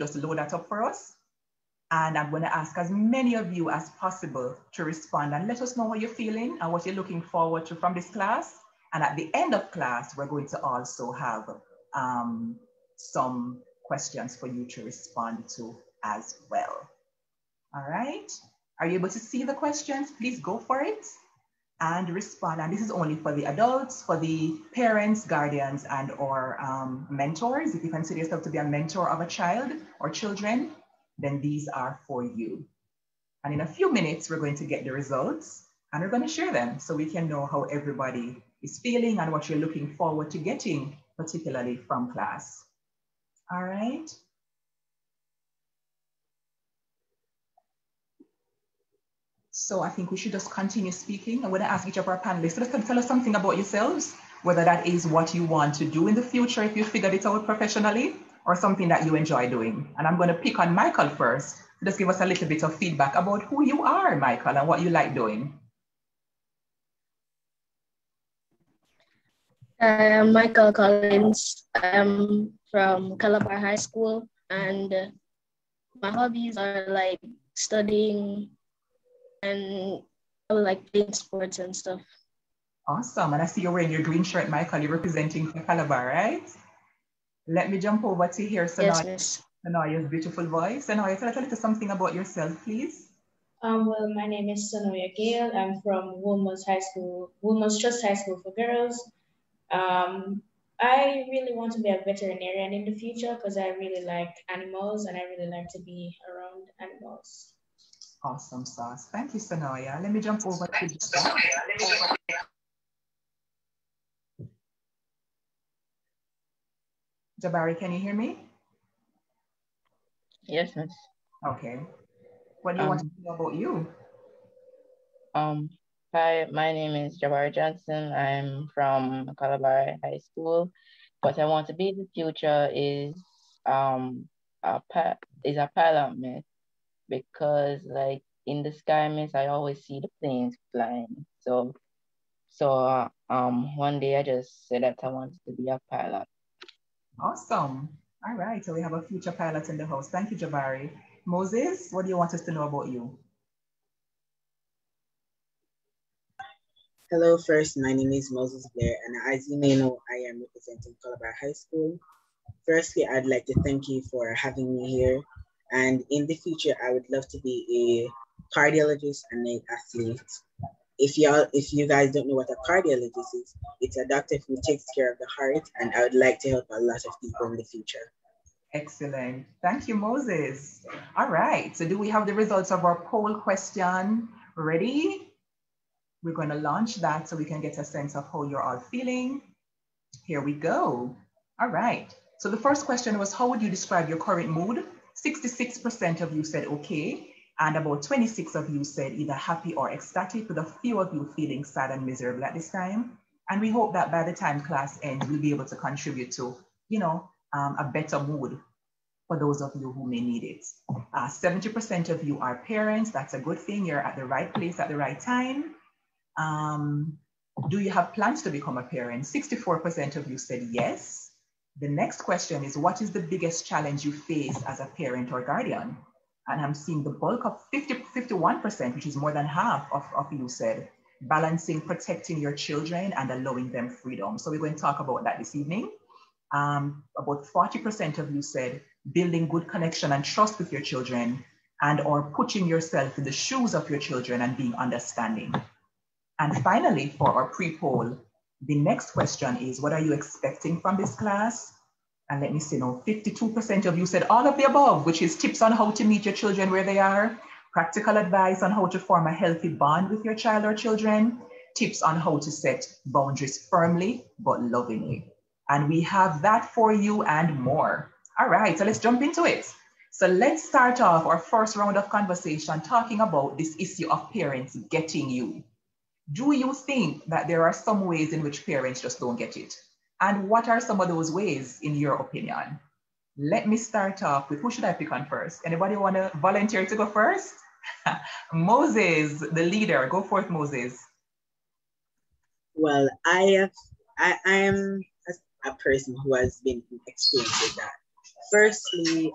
just load that up for us. And I'm going to ask as many of you as possible to respond and let us know how you're feeling and what you're looking forward to from this class. And at the end of class, we're going to also have some questions for you to respond to as well. All right. Are you able to see the questions? Please go for it and respond. And this is only for the adults, for the parents, guardians, and or mentors. If you consider yourself to be a mentor of a child or children, then these are for you. And in a few minutes, we're going to get the results and we're going to share them so we can know how everybody is feeling and what you're looking forward to getting, particularly from class. All right. So I think we should just continue speaking. I'm going to ask each of our panelists to tell us something about yourselves, whether that is what you want to do in the future if you figured it out professionally, or something that you enjoy doing. And I'm going to pick on Michael first. Just give us a little bit of feedback about who you are, Michael, and what you like doing. I'm Michael Collins. I'm from Calabar High School, and my hobbies are like studying and I like playing sports and stuff. Awesome. And I see you're wearing your green shirt, Michael. You're representing for Calabar, right? Let me jump over to hear Sonoya. Yes, Sonoya's beautiful voice. Sonoya, tell us something about yourself, please. Well, my name is Sonoya Gale. I'm from Woolmost High School, Woolmost Trust High School for Girls. I really want to be a veterinarian in the future because I really like animals and I really like to be around animals. Awesome sauce. Thank you, Sonoya. Let me jump over to Jabari. Jabari, can you hear me? Yes, miss. Okay. What do you want to know about you? Hi, my name is Jabari Johnson. I'm from Calabar High School. What I want to be in the future is a pilot, miss, because like in the sky, miss, I always see the planes flying. So one day I just said that I wanted to be a pilot. Awesome. All right, so we have a future pilot in the house. Thank you, Jabari. Moses, what do you want us to know about you? Hello, first, my name is Moses Blair, and as you may know, I am representing Calabar High School. Firstly, I'd like to thank you for having me here. And in the future, I would love to be a cardiologist and an athlete. If you guys don't know what a cardiologist is, it's a doctor who takes care of the heart, and I would like to help a lot of people in the future. Excellent. Thank you, Moses. All right, so do we have the results of our poll question ready? We're going to launch that so we can get a sense of how you're all feeling. Here we go. All right. So the first question was, how would you describe your current mood? 66% of you said okay, and about 26% of you said either happy or ecstatic, with a few of you feeling sad and miserable at this time. And we hope that by the time class ends, we'll be able to contribute to, a better mood for those of you who may need it. 70% of you are parents. That's a good thing. You're at the right place at the right time. Do you have plans to become a parent? 64% of you said yes. The next question is, what is the biggest challenge you face as a parent or guardian? And I'm seeing the bulk of 51%, which is more than half of you said, balancing protecting your children and allowing them freedom. So we're going to talk about that this evening. About 40% of you said building good connection and trust with your children, and or putting yourself in the shoes of your children and being understanding. And finally, for our pre-poll, the next question is, what are you expecting from this class? And let me see now, 52% of you said all of the above, which is tips on how to meet your children where they are, practical advice on how to form a healthy bond with your child or children, tips on how to set boundaries firmly but lovingly. And we have that for you and more. All right, so let's jump into it. So let's start off our first round of conversation talking about this issue of parents getting you. Do you think that there are some ways in which parents just don't get it? And what are some of those ways in your opinion? Let me start off with, who should I pick on first? Anybody want to volunteer to go first? Moses, the leader, go forth, Moses. Well, I am a person who has been experienced with that. Firstly,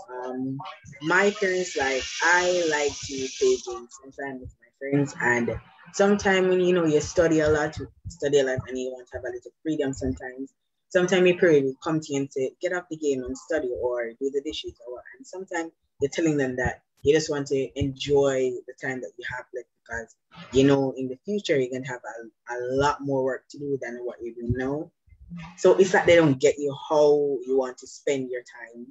my parents I like to play games sometimes with my friends, and sometimes when you study a lot, and you want to have a little freedom sometimes. Sometimes your parent will come to you and say, get off the game and study or do the dishes or what. And sometimes you're telling them that you just want to enjoy the time that you have left because in the future you're gonna have a lot more work to do than what you do now. So it's like they don't get you how you want to spend your time.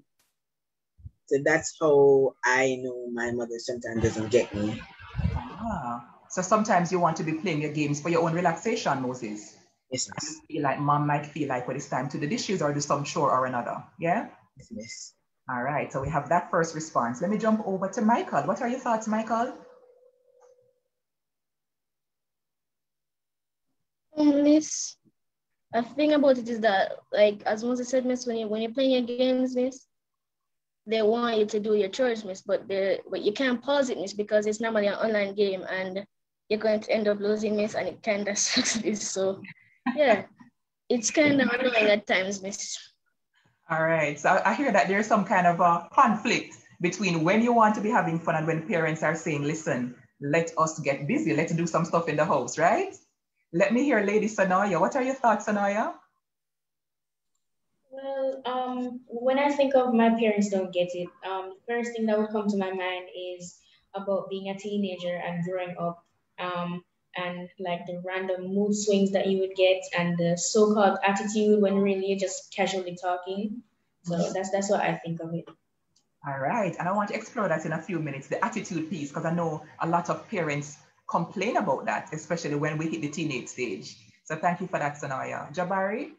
So that's how I know my mother sometimes doesn't get me. So sometimes you want to be playing your games for your own relaxation, Moses. Yes, You miss. feel like mom might feel like when it's time to do the dishes or do some chore or another. Yeah? Yes, miss. All right. So we have that first response. Let me jump over to Michael. What are your thoughts, Michael? Miss, a thing about it is that, like as Moses said, Miss, when you're playing your games, Miss, they want you to do your chores, Miss, but you can't pause it, Miss, because it's normally an online game and you're going to end up losing, Miss, and it kind of sucks, Miss. So yeah, it's kind of annoying at times, Miss. All right. So I hear that there's some kind of a conflict between when you want to be having fun and when parents are saying, listen, let us get busy. Let's do some stuff in the house, right? Let me hear Lady Sonoya. What are your thoughts, Sonoya? Well, when I think of my parents don't get it, the first thing that would come to my mind is about being a teenager and growing up, and like the random mood swings that you would get and the so-called attitude when really you're just casually talking. So that's what I think of it. All right. And I want to explore that in a few minutes, the attitude piece, because I know a lot of parents complain about that, especially when we hit the teenage stage. So thank you for that, Sonoya. Jabari,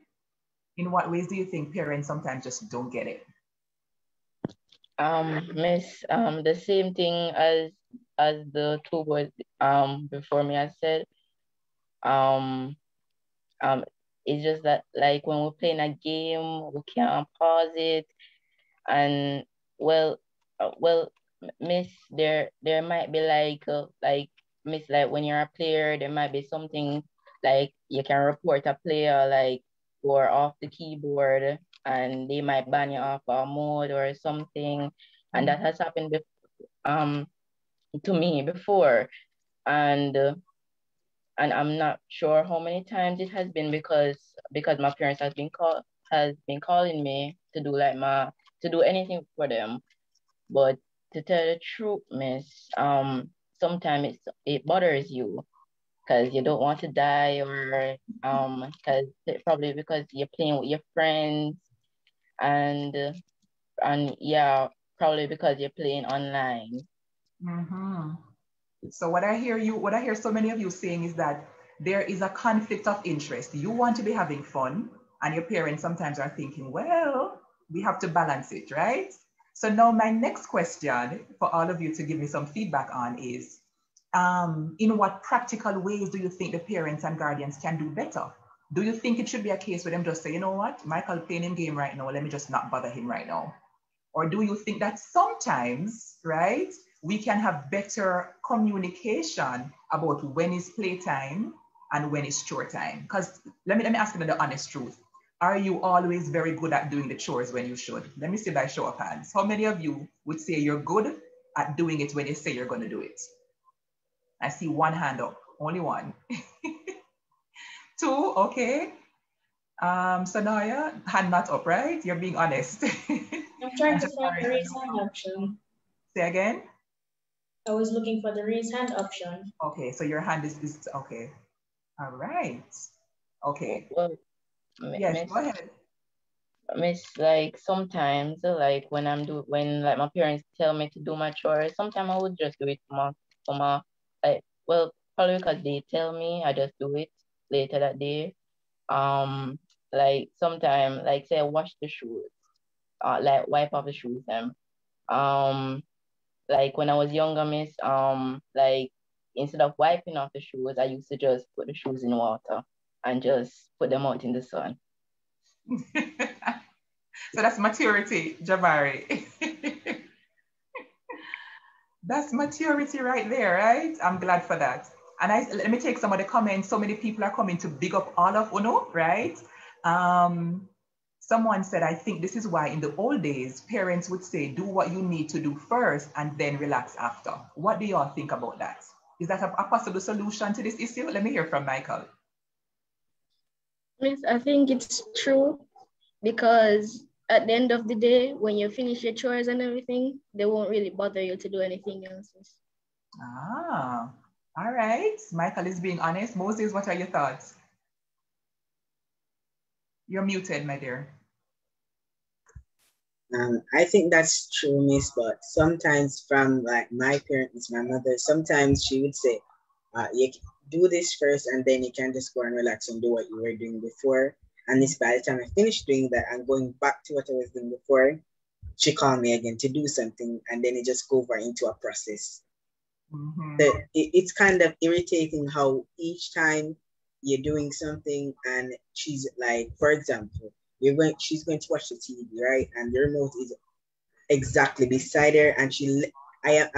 in what ways do you think parents sometimes just don't get it? Miss, the same thing as the two boys before me I said. Um, it's just that like when we're playing a game, we can't pause it, and well, Miss, there might be like Miss, like when you're a player, there might be something like you can report a player like or off the keyboard, and they might ban you off a mode or something, and that has happened to me before, and I'm not sure how many times it has been because my parents has been calling me to do to do anything for them. But to tell the truth, Miss, sometimes it bothers you because you don't want to die or because probably because you're playing with your friends and yeah, probably because you're playing online. Mm-hmm. So what I hear so many of you saying is that there is a conflict of interest. You want to be having fun, and your parents sometimes are thinking, well, we have to balance it, right? So now my next question for all of you to give me some feedback on is, in what practical ways do you think the parents and guardians can do better? Do you think it should be a case where them just say, you know what, Michael playing in game right now, let me just not bother him right now? Or do you think that sometimes, right, we can have better communication about when is playtime and when is chore time? Because let me ask you the honest truth. Are you always very good at doing the chores when you should? Let me see by show of hands. How many of you would say you're good at doing it when you say you're going to do it? I see one hand up, only one. Two, okay. Sanaya, hand not up, right? You're being honest. I'm trying to find the raise hand option. Say again? I was looking for the raise hand option. Okay, so your hand is okay. All right. Okay. Well, Yes, Miss, go ahead. like sometimes, like when like my parents tell me to do my chores, sometimes I would just do it for my, like, well, probably because they tell me, I just do it later that day. Like sometimes, like say I wash the shoes, like wipe off the shoes, um, like when I was younger, Miss, like instead of wiping off the shoes, I used to just put the shoes in water and just put them out in the sun. So that's maturity, Jabari. That's maturity right there, right? I'm glad for that. And let me take some of the comments. So many people are coming to big up all of Uno, right? Someone said, I think this is why in the old days, parents would say, do what you need to do first and then relax after. What do y'all think about that? Is that a possible solution to this issue? Let me hear from Michael. Miss, I think it's true because at the end of the day, when you finish your chores and everything, they won't really bother you to do anything else. Ah, all right. Michael is being honest. Moses, what are your thoughts? You're muted, my dear. I think that's true, miss, but sometimes from like my parents, my mother, sometimes she would say, you do this first and then you can just go and relax and do what you were doing before. And this by the time I finish doing that and going back to what I was doing before, she called me again to do something and then it just go over into a process. Mm-hmm. It's kind of irritating how each time you're doing something and she's like, for example, she's going to watch the TV, right? And the remote is exactly beside her, and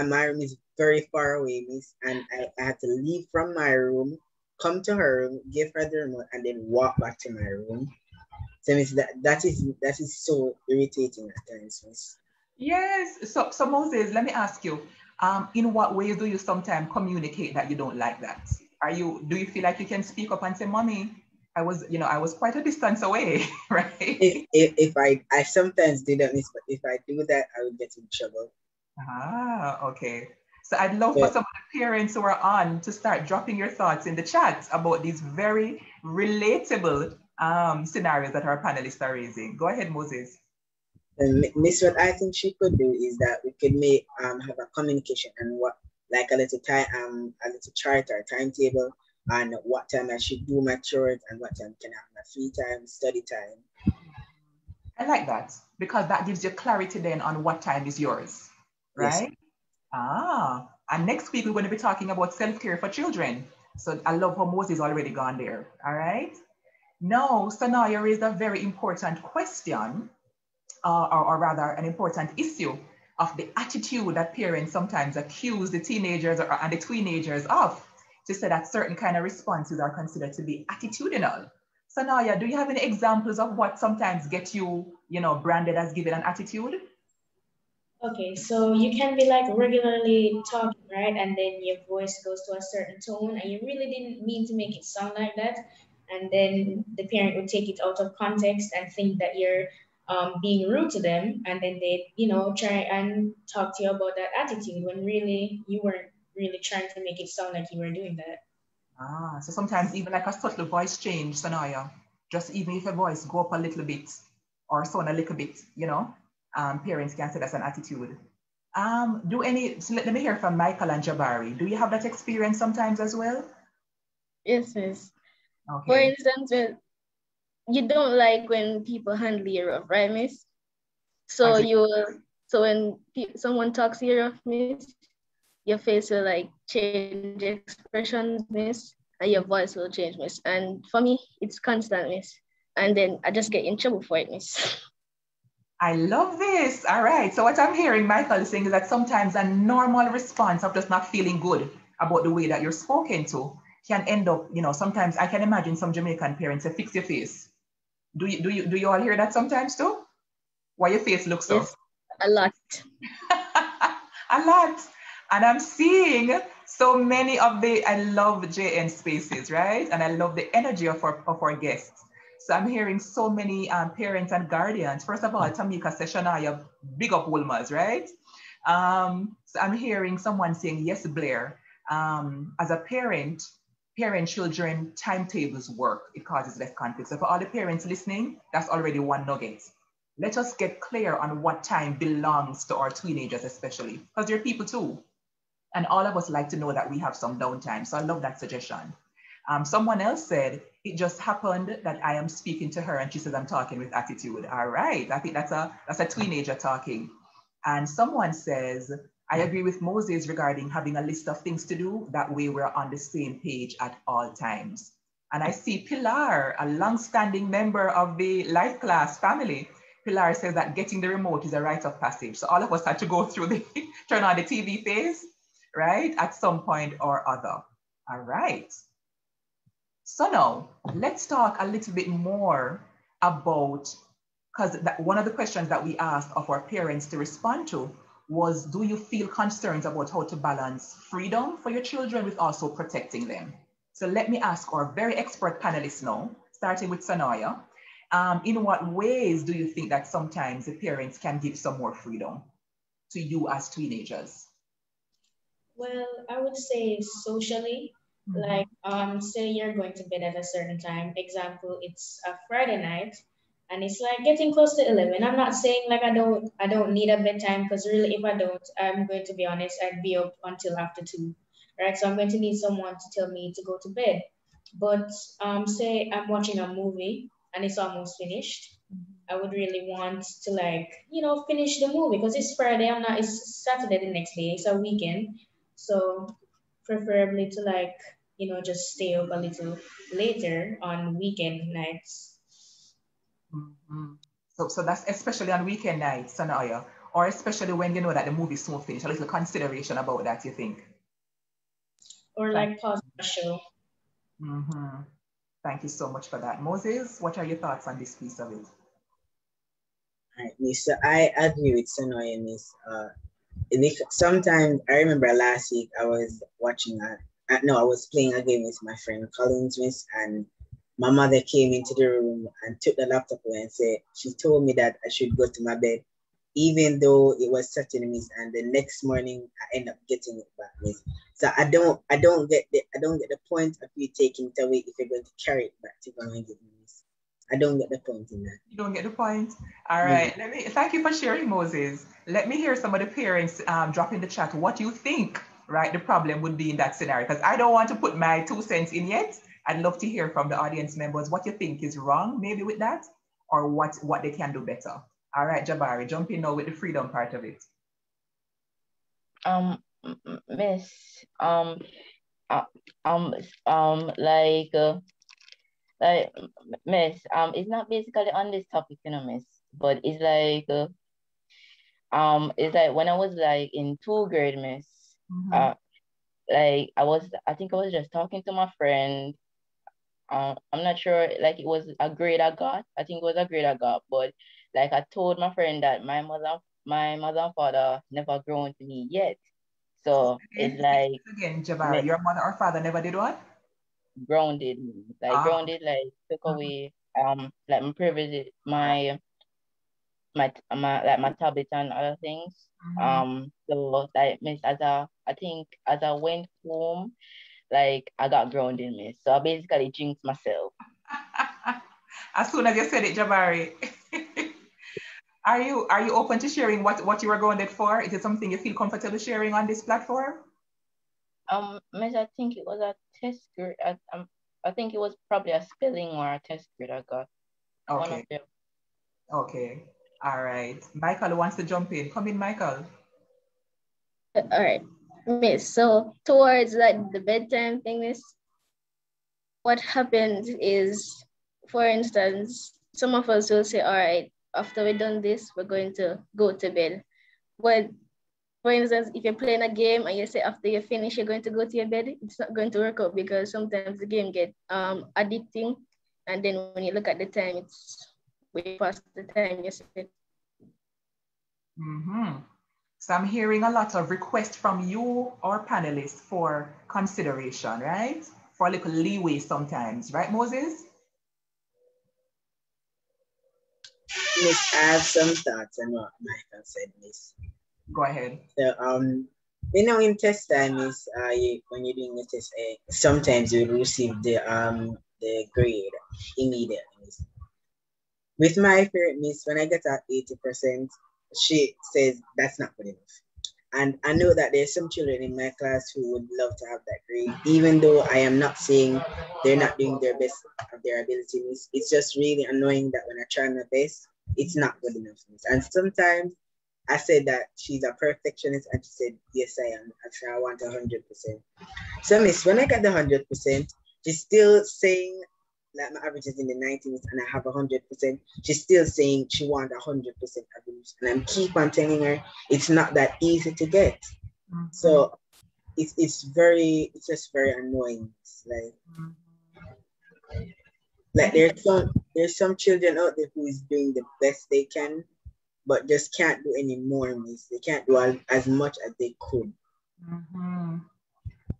my room is very far away, miss, and I had to leave from my room, come to her room, give her the remote, and then walk back to my room. So miss, that is so irritating at times, miss. Yes. So Moses, let me ask you, in what ways do you sometimes communicate that you don't like that? Do you feel like you can speak up and say, Mommy, I was quite a distance away, right? If I sometimes do that, miss, but if I do that, I would get in trouble. Ah, okay. So I'd love for some of the parents who are on to start dropping your thoughts in the chat about these very relatable scenarios that our panelists are raising. Go ahead, Moses. And miss, what I think she could do is that we could have a communication and what like a little chart or timetable on what time I should do my chores and what time can I have my free time, study time. I like that because that gives you clarity then on what time is yours, right? Yes. And next week we're going to be talking about self-care for children. So I love how Moses already gone there. All right. No, so now you raised a very important question, or rather an important issue of the attitude that parents sometimes accuse the teenagers and the teenagers of, to say that certain kind of responses are considered to be attitudinal. So Naya, do you have any examples of what sometimes get you, branded as giving an attitude? Okay, so you can be like regularly talking, right? And then your voice goes to a certain tone, and you really didn't mean to make it sound like that. And then the parent would take it out of context and think that you're being rude to them. And then they, try and talk to you about that attitude when really you weren't really trying to make it sound like you were doing that. So sometimes even like a subtle voice change, Sanaya, just even if your voice go up a little bit or sound a little bit, parents can say that's an attitude. So let me hear from Michael and Jabari. Do you have that experience sometimes as well? Yes, miss. Okay. For instance, you don't like when people handle you rough, right, miss? So when someone talks to you rough, miss, your face will like change expressions, miss, and your voice will change, miss. And for me, it's constant, miss. And then I just get in trouble for it, miss. I love this. All right. So what I'm hearing Michael is saying is that sometimes a normal response of just not feeling good about the way that you're spoken to can end up, sometimes I can imagine some Jamaican parents say, fix your face. Do you all hear that sometimes too? Why your face looks so? Yes, a lot. A lot. And I'm seeing so many I love JN spaces, right? And I love the energy of our guests. So I'm hearing so many parents and guardians. First of all, Tamika Sessionaya, big up Wolmers, right? So I'm hearing someone saying, yes, Blair, as a parent-children timetables work. It causes less conflict. So for all the parents listening, that's already one nugget. Let us get clear on what time belongs to our teenagers, especially, because they're people too. And all of us like to know that we have some downtime. So I love that suggestion. Someone else said, it just happened that I am speaking to her and she says I'm talking with attitude. All right, I think that's a teenager talking. And someone says, I agree with Moses regarding having a list of things to do. That way we're on the same page at all times. And I see Pilar, a long-standing member of the Life Class family. Pilar says that getting the remote is a rite of passage. So all of us had to go through turn on the TV phase, right? At some point or other. All right. So now let's talk a little bit more about because one of the questions that we asked of our parents to respond to was, do you feel concerns about how to balance freedom for your children with also protecting them? So let me ask our very expert panelists now, starting with Sanaya. In what ways do you think that sometimes the parents can give some more freedom to you as teenagers? Well, I would say socially, like say you're going to bed at a certain time. Example, it's a Friday night and it's like getting close to 11. I'm not saying like I don't need a bedtime, because really if I don't, I'm going to be honest, I'd be up until after 2. Right? So I'm going to need someone to tell me to go to bed. But say I'm watching a movie and it's almost finished. I would really want to, like, finish the movie because it's Friday. It's Saturday the next day. It's a weekend. So preferably to, like, just stay up a little later on weekend nights. So that's especially on weekend nights, Sanaya, or especially when you know that the movie's soon finished, a little consideration about that, you think? Or like pause the show. Thank you so much for that. Moses, what are your thoughts on this piece of it? All right, Miss. So I agree with Sonoya, Miss. Sometimes I remember last week I was watching I was playing a game with my friend Collins, Miss, and my mother came into the room and took the laptop away and said she told me that I should go to my bed, even though it was Saturday, Miss, and the next morning I end up getting it back, Miss. So I don't get the point of you taking it away if you're going to carry it back to go and get it, Miss. I don't get the point in that. You don't get the point? All right. Thank you for sharing, Moses. Let me hear some of the parents drop in the chat what you think, right, the problem would be in that scenario. Because I don't want to put my 2 cents in yet. I'd love to hear from the audience members what you think is wrong maybe with that, or what they can do better. All right, Jabari, jump in now with the freedom part of it. Miss, Miss, it's not basically on this topic, Miss, but it's like when I was like in 2nd grade, Miss, like I think I was just talking to my friend. I'm not sure, like it was a grade I got. I think it was a grade I got, but like I told my friend that my mother and father never grown to me yet. So it's like again, Jabari, your mother or father never did what? Grounded me. Like grounded, like took away like my privilege, my tablet and other things. So that means I think as I went home, like I got grounded, Miss. So I basically jinxed myself. As soon as you said it, Jabari. Are you open to sharing what you were grounded for? Is it something you feel comfortable sharing on this platform? Miss, I think it was a test grade. I think it was probably a spelling or a test grade I got. Okay. One of them. Okay. All right. Michael wants to jump in. Come in, Michael. All right, Miss. So towards like the bedtime thing, Miss, what happens is, for instance, some of us will say, all right, after we've done this, we're going to go to bed. But for instance, if you're playing a game and you say after you finish, you're going to go to your bed, it's not going to work out because sometimes the game get addicting. And then when you look at the time, it's way past the time you said. So I'm hearing a lot of requests from you, our panelists, for consideration, right? For a little leeway sometimes, right, Moses? Miss, I have some thoughts on what Michael said, Miss. Go ahead. So, in test time is when you're doing the test, sometimes you receive the grade immediately. With my parent, Miss, when I get at 80%, she says that's not good enough. And I know that there's some children in my class who would love to have that grade, even though I am not saying they're not doing their best of their ability, Miss. It's just really annoying that when I try my best, it's not good enough, Miss. And sometimes I said that she's a perfectionist, and she said, yes, I am. Actually, I want 100%. So, Miss, when I got the 100%, she's still saying that my average is in the 90s and I have 100%. She's still saying she wants 100% average. And I'm keep on telling her it's not that easy to get. So it's just very annoying. Like, Like there's some children out there who is doing the best they can, but just can't do any more, miss. They can't do as much as they could. Mm-hmm.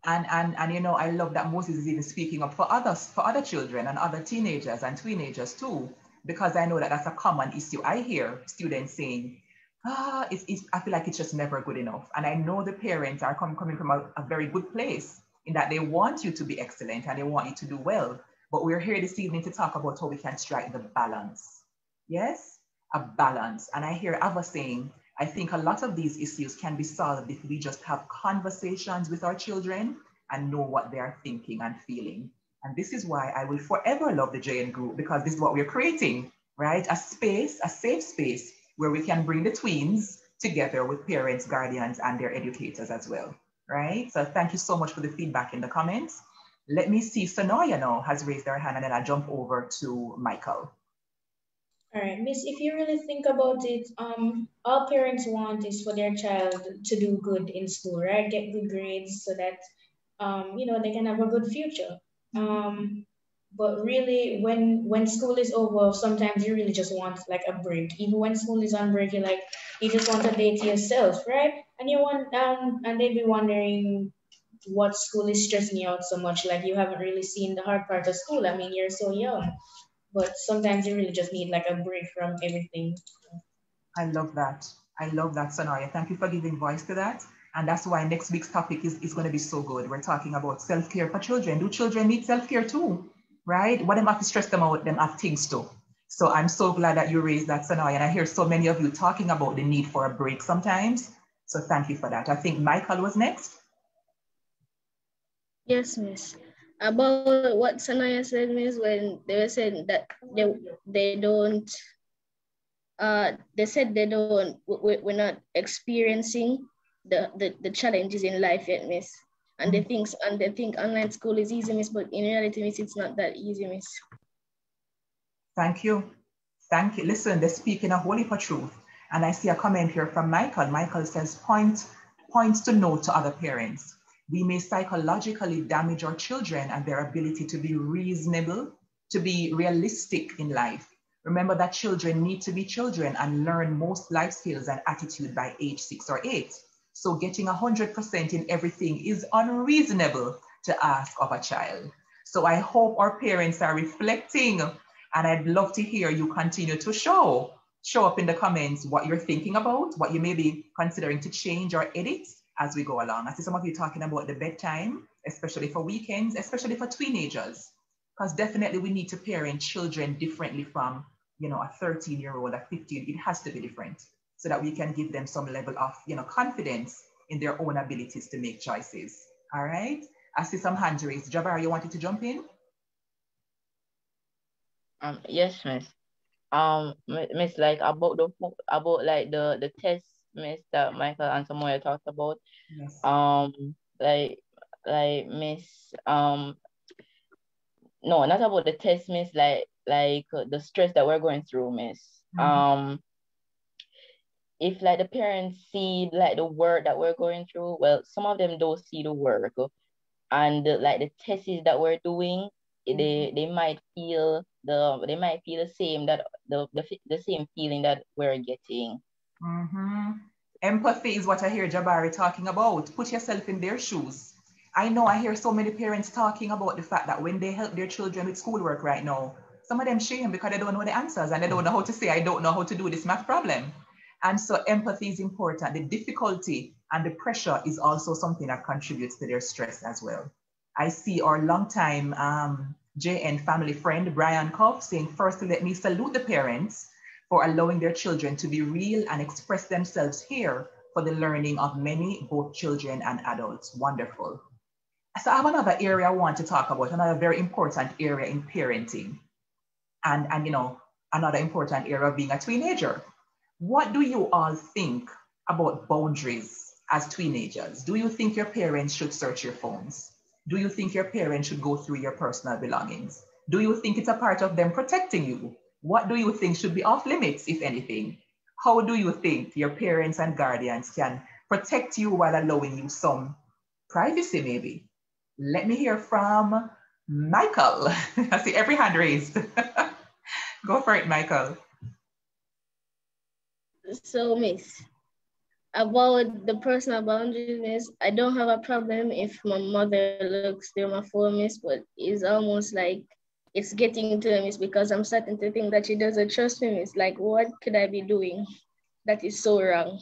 And you know, I love that Moses is even speaking up for others, for other children and other teenagers and teenagers too, because I know that that's a common issue. I hear students saying, I feel like it's just never good enough. And I know the parents are coming from a very good place in that they want you to be excellent and they want you to do well. But we're here this evening to talk about how we can strike the balance. Yes, a balance. And I hear Ava saying, I think a lot of these issues can be solved if we just have conversations with our children and know what they are thinking and feeling. And this is why I will forever love the JN group, because this is what we're creating, right? A space, a safe space where we can bring the tweens together with parents, guardians, and their educators as well, right? So thank you so much for the feedback in the comments. Let me see, Sonoya now has raised her hand, and then I'll jump over to Michael. All right, Miss, if you really think about it, all parents want is for their child to do good in school, right? Get good grades so that, they can have a good future. But really, when school is over, sometimes you really just want like a break. Even when school is on break, you just want a day to yourself, right? And you want and they'd be wondering what school is stressing you out so much. Like you haven't really seen the hard part of school. I mean, you're so young. But sometimes you really just need like a break from everything. I love that. I love that, Sonoria. Thank you for giving voice to that. And that's why next week's topic is going to be so good. We're talking about self-care for children. Do children need self-care too? Right? What them have to stress them out, them have things too. So I'm so glad that you raised that, Sonoria. And I hear so many of you talking about the need for a break sometimes. So thank you for that. I think Michael was next. Yes, miss. About what Sanaya said, miss, when they were saying that they don't, they said they don't, we're not experiencing the challenges in life yet, miss. And they think online school is easy, miss, but in reality, miss, it's not that easy, miss. Thank you. Thank you. Listen, they're speaking a whole heap of truth. And I see a comment here from Michael. Michael says, points to note to other parents. We may psychologically damage our children and their ability to be reasonable, to be realistic in life. Remember that children need to be children and learn most life skills and attitude by age 6 or 8. So getting 100% in everything is unreasonable to ask of a child. So I hope our parents are reflecting, and I'd love to hear you continue to show up in the comments what you're thinking about, what you may be considering to change or edit as we go along. I see some of you talking about the bedtime, especially for weekends, especially for teenagers, because definitely we need to parent children differently from, a 13-year-old, a 15. It has to be different so that we can give them some level of, confidence in their own abilities to make choices. All right. I see some hands raised. Jabbar, you wanted to jump in? Yes, miss. Miss, like about the test, miss, that Michael and Samuel talked about. Yes. Like miss, no, not about the test, miss, like the stress that we're going through, miss. If like the parents see like the work that we're going through, well, some of them don't see the work, and like the tests that we're doing, they might feel the same, that the same feeling that we're getting. Empathy is what I hear Jabari talking about. Put yourself in their shoes. I know I hear so many parents talking about the fact that when they help their children with schoolwork right now, some of them shame because they don't know the answers and they don't know how to say, I don't know how to do this math problem. And so empathy is important. The difficulty and the pressure is also something that contributes to their stress as well. I see our longtime JN family friend, Brian Koff, saying, firstly, let me salute the parents for allowing their children to be real and express themselves here for the learning of many, both children and adults. Wonderful. So I have another area I want to talk about, another very important area in parenting. And another important area of being a teenager. What do you all think about boundaries as teenagers? Do you think your parents should search your phones? Do you think your parents should go through your personal belongings? Do you think it's a part of them protecting you? What do you think should be off limits, if anything? How do you think your parents and guardians can protect you while allowing you some privacy, maybe? Let me hear from Michael, I see every hand raised. Go for it, Michael. So, Miss, about the personal boundaries, Miss, I don't have a problem if my mother looks through my phone, Miss, but it's almost like it's getting to her, Miss, because I'm starting to think that she doesn't trust me, Miss. Like, what could I be doing that is so wrong?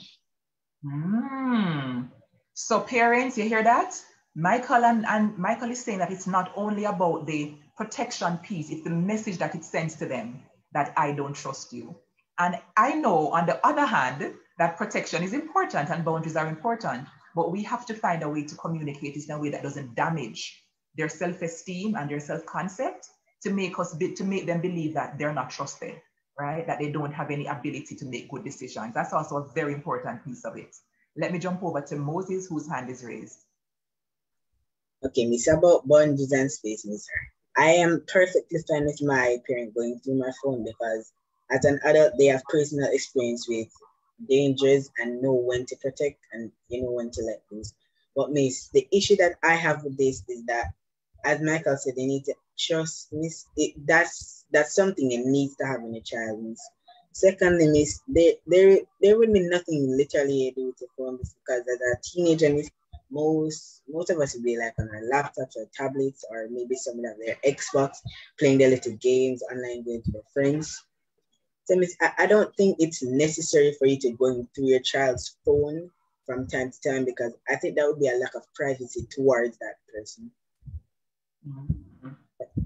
So parents, you hear that? Michael and Michael is saying that it's not only about the protection piece, it's the message that it sends to them that I don't trust you. And I know on the other hand that protection is important and boundaries are important, but we have to find a way to communicate it in a way that doesn't damage their self-esteem and their self-concept to to make them believe that they're not trusted, right? That they don't have any ability to make good decisions. That's also a very important piece of it. Let me jump over to Moses, whose hand is raised. Okay, Miss, about boundaries and space, Miss. I am perfectly fine with my parent going through my phone because as an adult, they have personal experience with dangers and know when to protect and when to let loose. But Miss, the issue that I have with this is that, as Michael said, they need to trust, Miss. That's something it needs to have in a child, Miss. Secondly, Miss, there would be nothing literally to do with the phone because as a teenager, Miss, most of us would be like on our laptops or tablets or maybe some of their Xbox playing their little games online, going to their friends. So Miss, I don't think it's necessary for you to go through your child's phone from time to time because I think that would be a lack of privacy towards that person.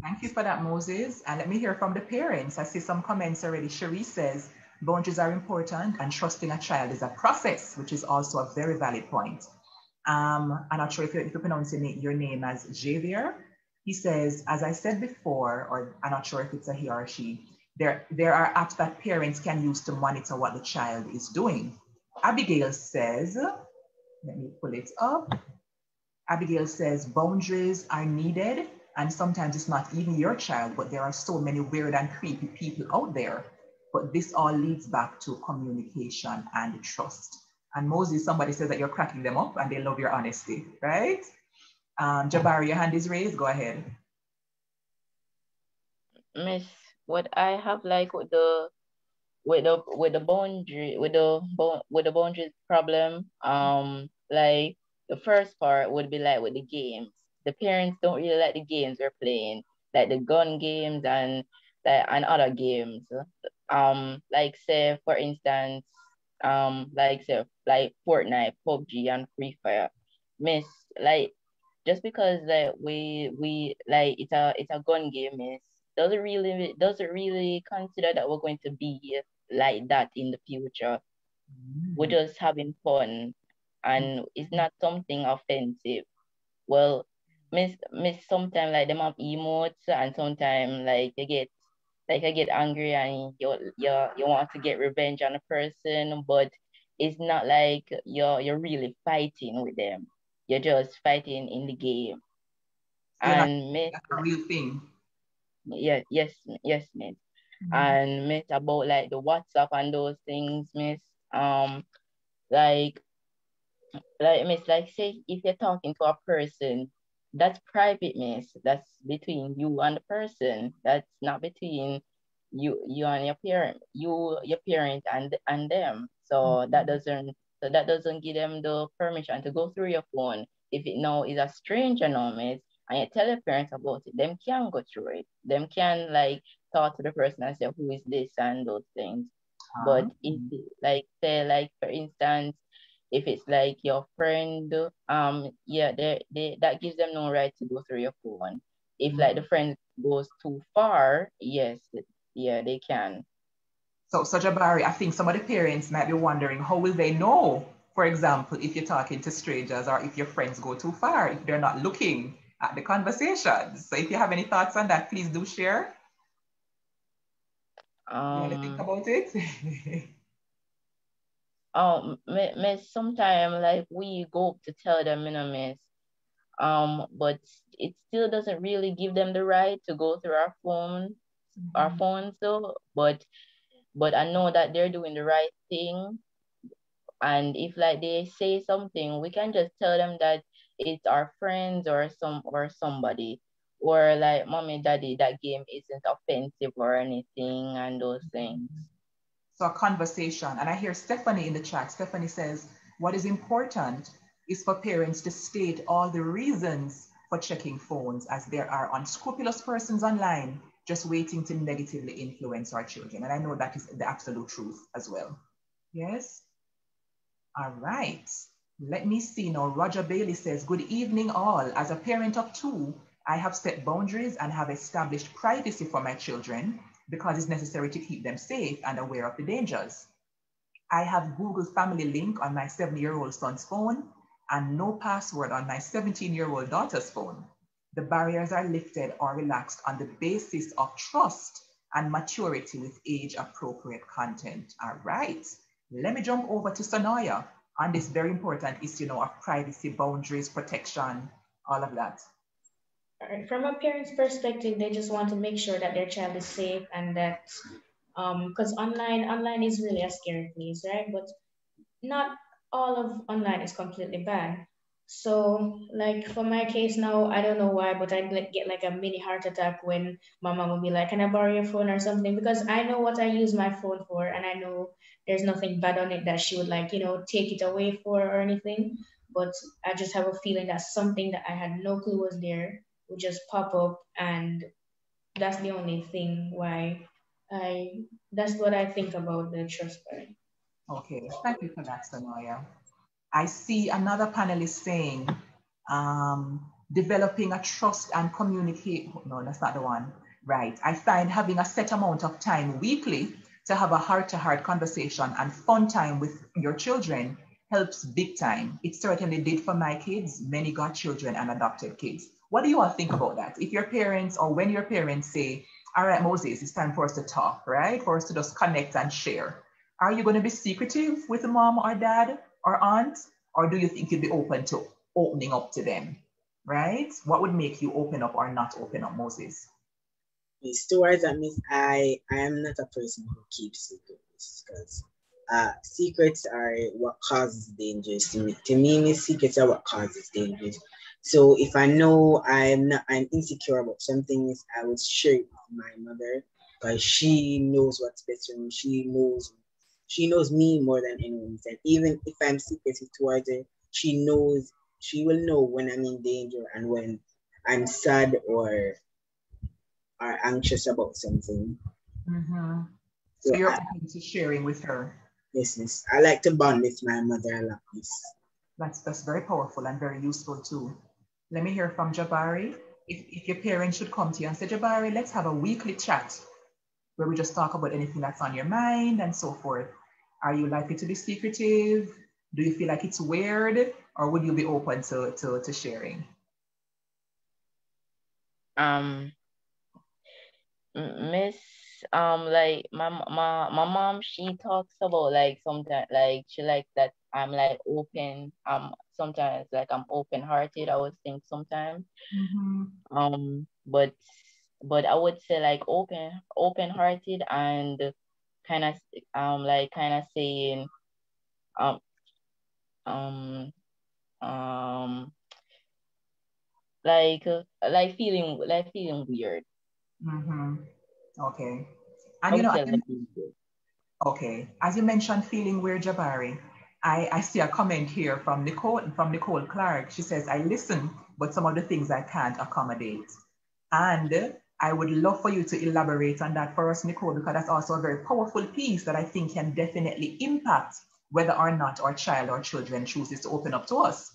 Thank you for that, Moses. And let me hear from the parents. I see some comments already. Cherie says boundaries are important and trusting a child is a process, which is also a very valid point. I'm not sure if you're pronouncing your name as Javier. He says, as I said before, or I'm not sure if it's a he or she, there are apps that parents can use to monitor what the child is doing. Abigail says, let me pull it up. Abigail says boundaries are needed, and sometimes it's not even your child, but there are so many weird and creepy people out there. But this all leads back to communication and trust. And Moses, somebody says that you're cracking them up and they love your honesty, right? Jabari, your hand is raised. Go ahead. Miss, what I have like with the boundaries problem, like the first part would be like with the games. The parents don't really like the games we're playing, like the gun games and other games. Like say for instance, like Fortnite, PUBG, and Free Fire. Miss, like just because like we like it's a gun game, miss, doesn't really consider that we're going to be like that in the future. We're just having fun, and it's not something offensive. Well, miss sometimes like them have emotes, and sometimes like I get angry and you want to get revenge on a person, but it's not like you're really fighting with them. You're just fighting in the game. So you're not And miss, a real thing. yes, miss. And miss about like the WhatsApp and those things, miss. Like miss, like say if you're talking to a person, that's private, miss. That's between you and the person. That's not between you and your parent and them. So that doesn't give them the permission to go through your phone. If it now is a stranger now, miss, and you tell your parents about it, them can go through it. Them can like talk to the person and say who is this and those things. But if like say like for instance, if it's like your friend, yeah, that gives them no right to go through your phone. If like the friend goes too far, yes, yeah, they can. So Jabari, I think some of the parents might be wondering how will they know, for example, if you're talking to strangers or if your friends go too far, if they're not looking at the conversations. So if you have any thoughts on that, please do share. You want to think about it? Miss, sometimes like we go to tell them, miss, but it still doesn't really give them the right to go through our phones though. But I know that they're doing the right thing. And if like they say something, we can just tell them that it's our friends or somebody. or like mommy, daddy, that game isn't offensive or anything, and those things. So a conversation, and I hear Stephanie in the chat. Stephanie says, what is important is for parents to state all the reasons for checking phones, as there are unscrupulous persons online just waiting to negatively influence our children. And I know that is the absolute truth as well. Yes? All right. Let me see now. Roger Bailey says, good evening all. As a parent of two, I have set boundaries and have established privacy for my children because it's necessary to keep them safe and aware of the dangers. I have Google Family Link on my 7-year-old son's phone and no password on my 17-year-old daughter's phone. The barriers are lifted or relaxed on the basis of trust and maturity with age-appropriate content. All right. Let me jump over to Sonoya on this very important issue of privacy, boundaries, protection, all of that. All right. From a parent's perspective, they just want to make sure that their child is safe and that because online is really a scary place, right? But not all of online is completely bad. So, like for my case now, I don't know why, but I'd get like a mini heart attack when my mom would be like, "Can I borrow your phone or something?" Because I know what I use my phone for, and I know there's nothing bad on it that she would like, take it away for or anything. But I just have a feeling that something that I had no clue was there would just pop up, and that's the only thing why that's what I think about the trust part. Okay, thank you for that, Sonoya. I see another panelist saying, developing a trust and communicate. No, that's not the one. Right. I find having a set amount of time weekly to have a heart-to-heart conversation and fun time with your children helps big time. It certainly did for my kids, many godchildren and adopted kids. What do you all think about that? If your parents or when your parents say, all right, Moses, it's time for us to talk, right? For us to just connect and share. Are you going to be secretive with mom or dad or aunt? Or do you think you'd be open to opening up to them, right? What would make you open up or not open up, Moses? Towards that, Miss, I am not a person who keeps secrets because secrets are what causes dangers to me. To me, Miss, secrets are what causes dangers. So if I know I'm insecure about something, I would share it with my mother because she knows what's best for me. She knows me more than anyone. And even if I'm secretive towards her, she will know when I'm in danger and when I'm sad or are anxious about something. Mm-hmm. So you're open to sharing with her. Yes. I like to bond with my mother a lot. Yes. That's very powerful and very useful too. Let me hear from Jabari. If your parents should come to you and say, Jabari, let's have a weekly chat where we just talk about anything that's on your mind and so forth. Are you likely to be secretive? Do you feel like it's weird? Or would you be open to sharing? Miss, like my mom, she talks about like sometimes like she likes that I'm like open. Sometimes like I'm open hearted, I would think sometimes. Mm-hmm. But I would say like open hearted and kind of saying like feeling weird. Mm-hmm. Okay. I And would say like okay, as you mentioned feeling weird, Jabari, I see a comment here from Nicole Clark. She says, I listen, but some of the things I can't accommodate. And I would love for you to elaborate on that for us, Nicole, because that's also a very powerful piece that I think can definitely impact whether or not our child or children chooses to open up to us.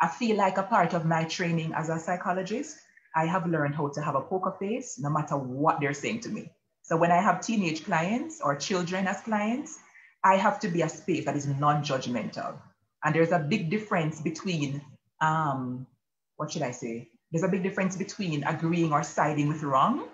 I feel like a part of my training as a psychologist, I have learned how to have a poker face no matter what they're saying to me. So when I have teenage clients or children as clients, I have to be a space that is non-judgmental. And there's a big difference between, what should I say? There's a big difference between agreeing or siding with wrong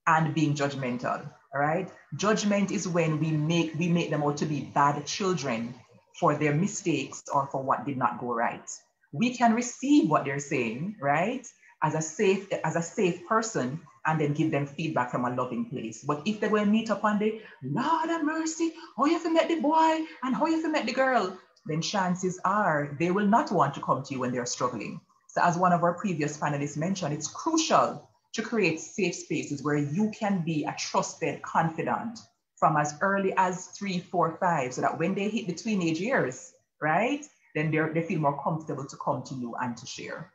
and being judgmental, all right? Judgment is when we make them out to be bad children for their mistakes or for what did not go right. We can receive what they're saying, right? As a safe person and then give them feedback from a loving place. But if they will meet up on the Lord have mercy, how you have met the boy and how you have met the girl, then chances are they will not want to come to you when they're struggling. So as one of our previous panelists mentioned, it's crucial to create safe spaces where you can be a trusted confidant from as early as 3, 4, 5, so that when they hit the teenage years, right, then they feel more comfortable to come to you and to share.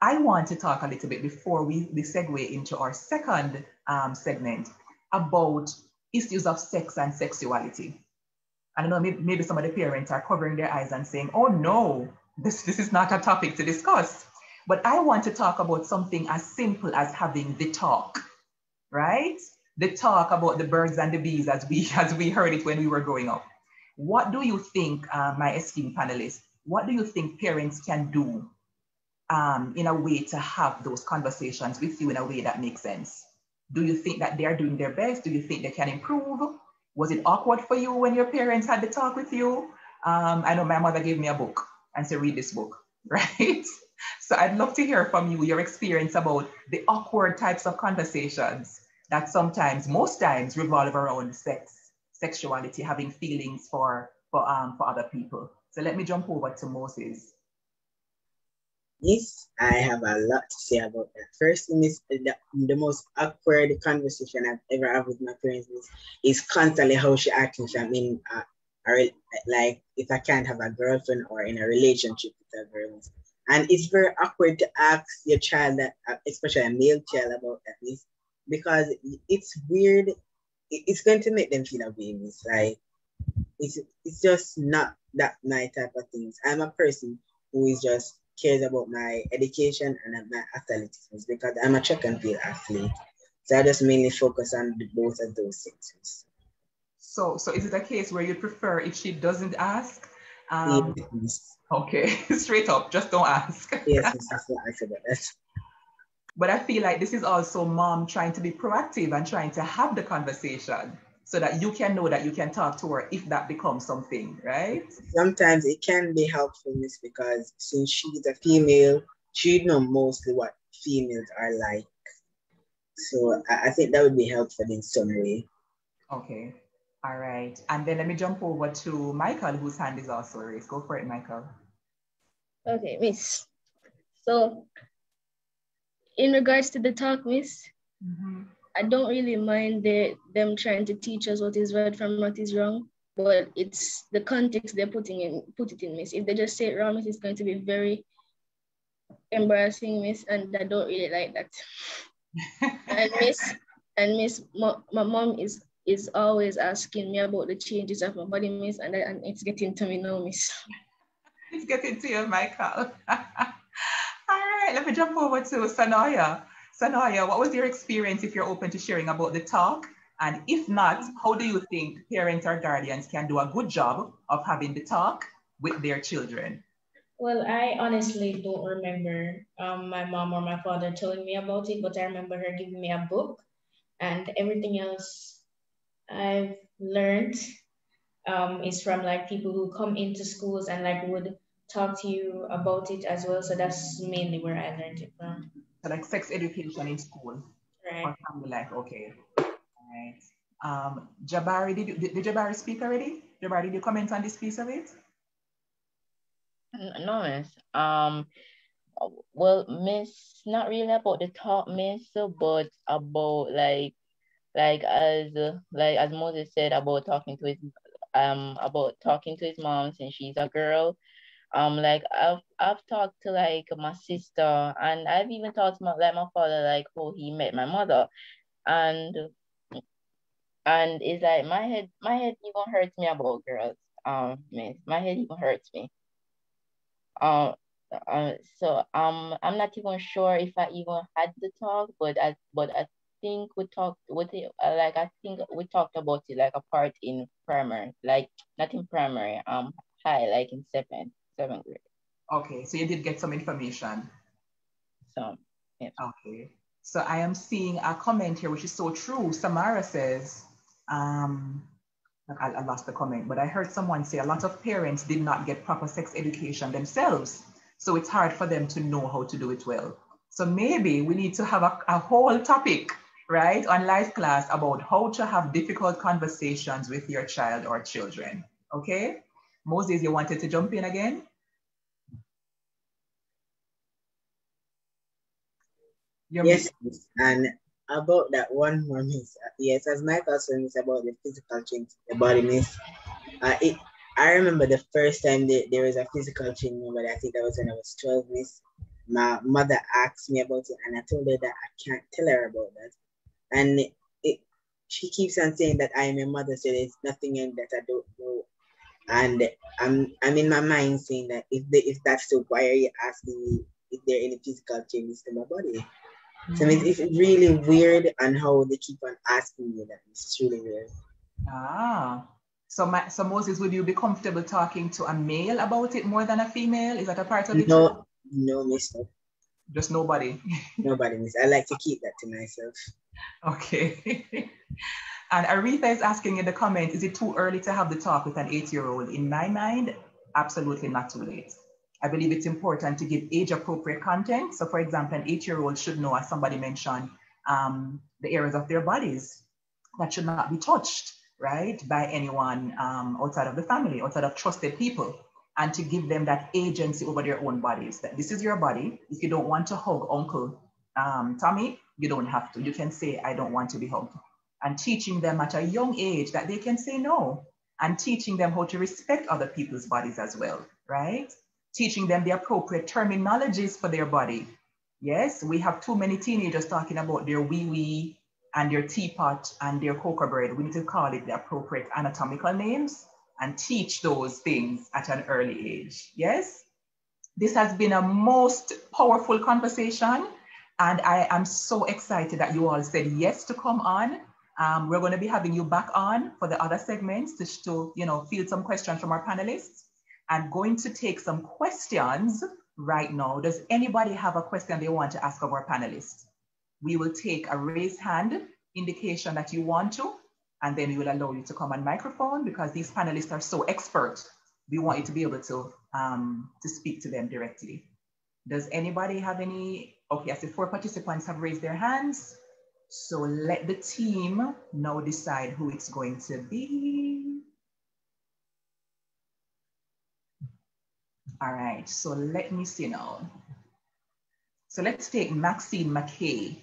I want to talk a little bit before we segue into our second segment about issues of sex and sexuality. I know maybe some of the parents are covering their eyes and saying, oh no, this is not a topic to discuss. But I want to talk about something as simple as having the talk, right? The talk about the birds and the bees as we heard it when we were growing up. What do you think, my esteemed panelists, what do you think parents can do in a way to have those conversations with you in a way that makes sense? Do you think that they're doing their best? Do you think they can improve? Was it awkward for you when your parents had the talk with you? I know my mother gave me a book and said, read this book, right? So I'd love to hear from you, your experience about the awkward types of conversations that sometimes, most times, revolve around sex, sexuality, having feelings for other people. So let me jump over to Moses. Yes, I have a lot to say about that. First thing is the most awkward conversation I've ever had with my parents is constantly how she acting. I mean, like if I can't have a girlfriend or in a relationship with a girl. And it's very awkward to ask your child, that, especially a male child, about that, because it's weird. It's going to make them feel away. It's like, it's just not that my type of things. I'm a person who is just cares about my education and my athleticism because I'm a track and field athlete. So I just mainly focus on both of those things. So is it a case where you prefer if she doesn't ask? Yes. Okay, straight up, just don't ask. Yes, that's what I said about that. But I feel like this is also mom trying to be proactive and trying to have the conversation so that you can know that you can talk to her if that becomes something, right? Sometimes it can be helpful, Miss, because since she's a female, she'd know mostly what females are like. So I think that would be helpful in some way. Okay. All right. And then let me jump over to Michael, whose hand is also raised. Go for it, Michael. Okay, Miss. So in regards to the talk, Miss, I don't really mind them trying to teach us what is right from what is wrong, but it's the context they're put it in, Miss. If they just say it wrong, Miss, it's going to be very embarrassing, Miss, and I don't really like that. and Miss, my mom is always asking me about the changes of my body, Miss, and it's getting to me now, Miss. It's getting to you, Michael. All right, let me jump over to Sanaya. Sanaya, what was your experience, if you're open to sharing, about the talk? And if not, how do you think parents or guardians can do a good job of having the talk with their children? Well, I honestly don't remember my mom or my father telling me about it, but I remember her giving me a book, and everything else I've learned is from like people who come into schools and like would talk to you about it as well. So that's mainly where I learned it from. So like sex education in school, Right. or family life. Okay. All right. Jabari, did Jabari speak already? Jabari, did you comment on this piece of it? No, Miss. Well, Miss, not really about the talk, Miss, but about as Moses said about talking to his mom since she's a girl. Like I've talked to like my sister, and I've even talked to my father, like how he met my mother, and it's like my head even hurts me about girls. Miss, my head even hurts me. So I'm not even sure if I even had the talk, but I think we talked with it. I think we talked about it like a part in primary, like not in primary, high, like in seventh grade. Okay, so you did get some information. So yeah. Okay, so I am seeing a comment here, which is so true. Samara says, I lost the comment, but I heard someone say a lot of parents did not get proper sex education themselves. So it's hard for them to know how to do it well. So maybe we need to have a whole topic, right, on life class about how to have difficult conversations with your child or children. Okay? Moses, you wanted to jump in again? Yes, miss. And about that one more, miss. Yes, as my concern is about the physical change, the body, miss. I remember the first time there was a physical change, but I think that was when I was 12, miss. My mother asked me about it, and I told her that I can't tell her about that. And she keeps on saying that I am a mother, so there's nothing in that I don't know. And I'm in my mind saying that if that's so, why are you asking me if there are any physical changes to my body? So it's really weird on how they keep on asking me that. It's really weird. So Moses, would you be comfortable talking to a male about it more than a female? Is that a part of it? No, miss. Just nobody. Nobody, miss. I like to keep that to myself. Okay. And Aretha is asking in the comment, is it too early to have the talk with an 8-year-old? In my mind, absolutely not too late. I believe it's important to give age-appropriate content. So for example, an 8-year-old should know, as somebody mentioned, the areas of their bodies that should not be touched, right, by anyone outside of the family, outside of trusted people, and to give them that agency over their own bodies, that this is your body. If you don't want to hug Uncle Tommy, you don't have to. You can say, I don't want to be hugged. And teaching them at a young age that they can say no, and teaching them how to respect other people's bodies as well, right? Teaching them the appropriate terminologies for their body. Yes, we have too many teenagers talking about their wee-wee and their teapot and their cocoa bread. We need to call it the appropriate anatomical names and teach those things at an early age. Yes, this has been a most powerful conversation, and I am so excited that you all said yes to come on. We're going to be having you back on for the other segments to field some questions from our panelists. I'm going to take some questions right now. Does anybody have a question they want to ask of our panelists? We will take a raised hand indication that you want to, and then we will allow you to come on microphone because these panelists are so expert. We want you to be able to speak to them directly. Does anybody have any? Okay, I see 4 participants have raised their hands. So let the team now decide who it's going to be. All right, so let me see now. So let's take Maxine McKay.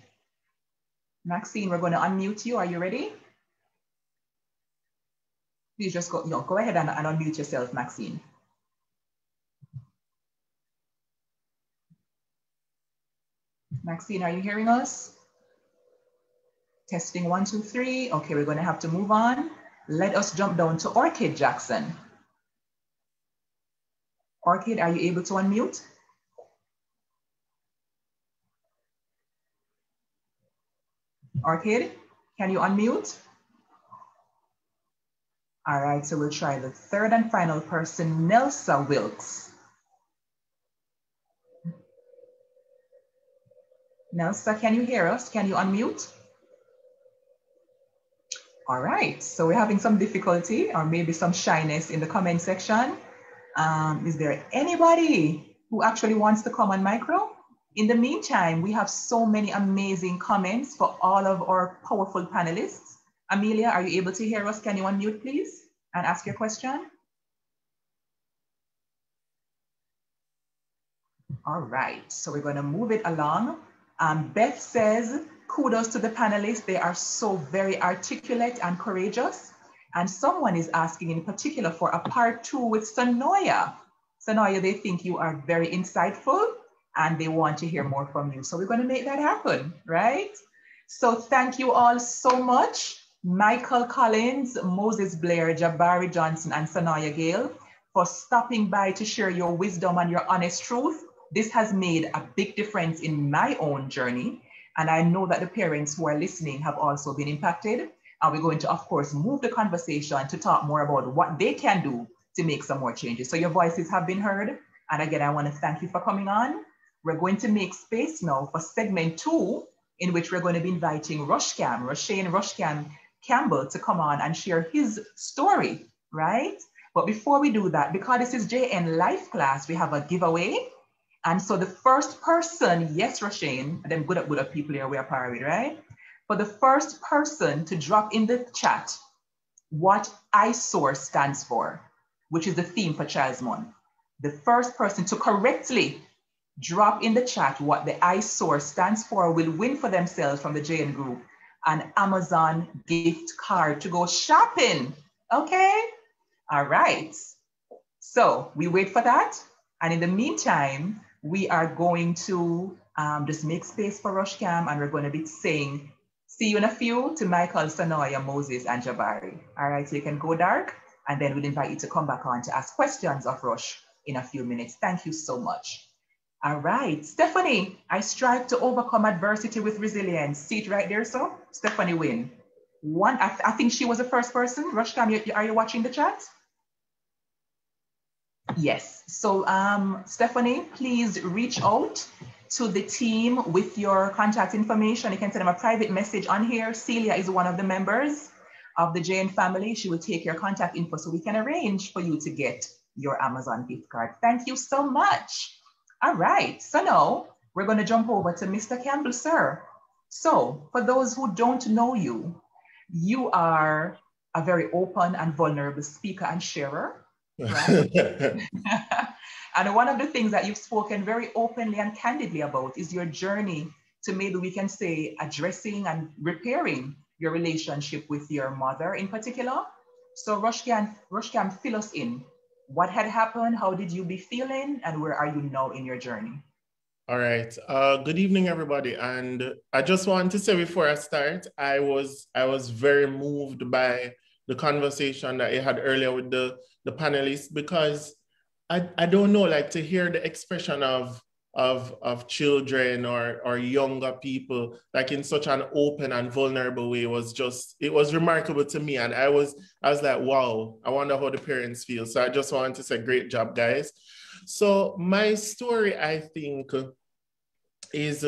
Maxine, we're going to unmute you. Are you ready? Please just go ahead and unmute yourself, Maxine. Maxine, are you hearing us? Testing 1, 2, 3. Okay, we're going to have to move on. Let us jump down to Orchid Jackson. Orchid, are you able to unmute? Orchid, can you unmute? All right, so we'll try the third and final person, Nelsa Wilkes. Nelsa, can you hear us? Can you unmute? All right, so we're having some difficulty or maybe some shyness in the comment section. Is there anybody who actually wants to come on micro? In the meantime, we have so many amazing comments for all of our powerful panelists. Amelia, are you able to hear us? Can you unmute, please, and ask your question? All right, so we're going to move it along. Beth says, kudos to the panelists. They are so very articulate and courageous. And someone is asking in particular for a part 2 with Sonoya. Sonoya, they think you are very insightful and they want to hear more from you. So we're going to make that happen, right? So thank you all so much. Michael Collins, Moses Blair, Jabari Johnson, and Sonoya Gale for stopping by to share your wisdom and your honest truth. This has made a big difference in my own journey. And I know that the parents who are listening have also been impacted. And we're going to, of course, move the conversation to talk more about what they can do to make some more changes. So your voices have been heard. And again, I want to thank you for coming on. We're going to make space now for segment 2, in which we're going to be inviting Roshane Campbell to come on and share his story, right? But before we do that, because this is JN Life Class, we have a giveaway. And so the first person, yes, Roshane, them good up people here we are parried, right? For the first person to drop in the chat what S.O.A.R stands for, which is the theme for Child's Month. The first person to correctly drop in the chat what the S.O.A.R stands for will win for themselves from the JN Group an Amazon gift card to go shopping. Okay? All right. So we wait for that. And in the meantime, we are going to just make space for Rushcam, and we're going to be saying, see you in a few to Michael, Sonoya, Moses, and Jabari. All right, so you can go dark, and then we'll invite you to come back on to ask questions of Rush in a few minutes. Thank you so much. All right, Stephanie, I strive to overcome adversity with resilience. See it right there, so Stephanie win. I think she was the first person. Rushcam, are you watching the chat? Yes. So Stephanie, please reach out to the team with your contact information. You can send them a private message on here. Celia is one of the members of the JN family. She will take your contact info so we can arrange for you to get your Amazon gift card. Thank you so much. All right. So now we're going to jump over to Mr. Campbell, sir. So for those who don't know you, you are a very open and vulnerable speaker and sharer. Right? And one of the things that you've spoken very openly and candidly about is your journey to, maybe we can say, addressing and repairing your relationship with your mother in particular. So Rushcam, fill us in. What had happened? How did you be feeling? And where are you now in your journey? All right. Good evening, everybody. And I just want to say before I start, I was very moved by the conversation that you had earlier with the panelists, because I don't know, like, to hear the expression of children or younger people, like, in such an open and vulnerable way, it was remarkable to me. And I was like, wow, I wonder how the parents feel. So I just wanted to say, great job, guys. So my story, I think, is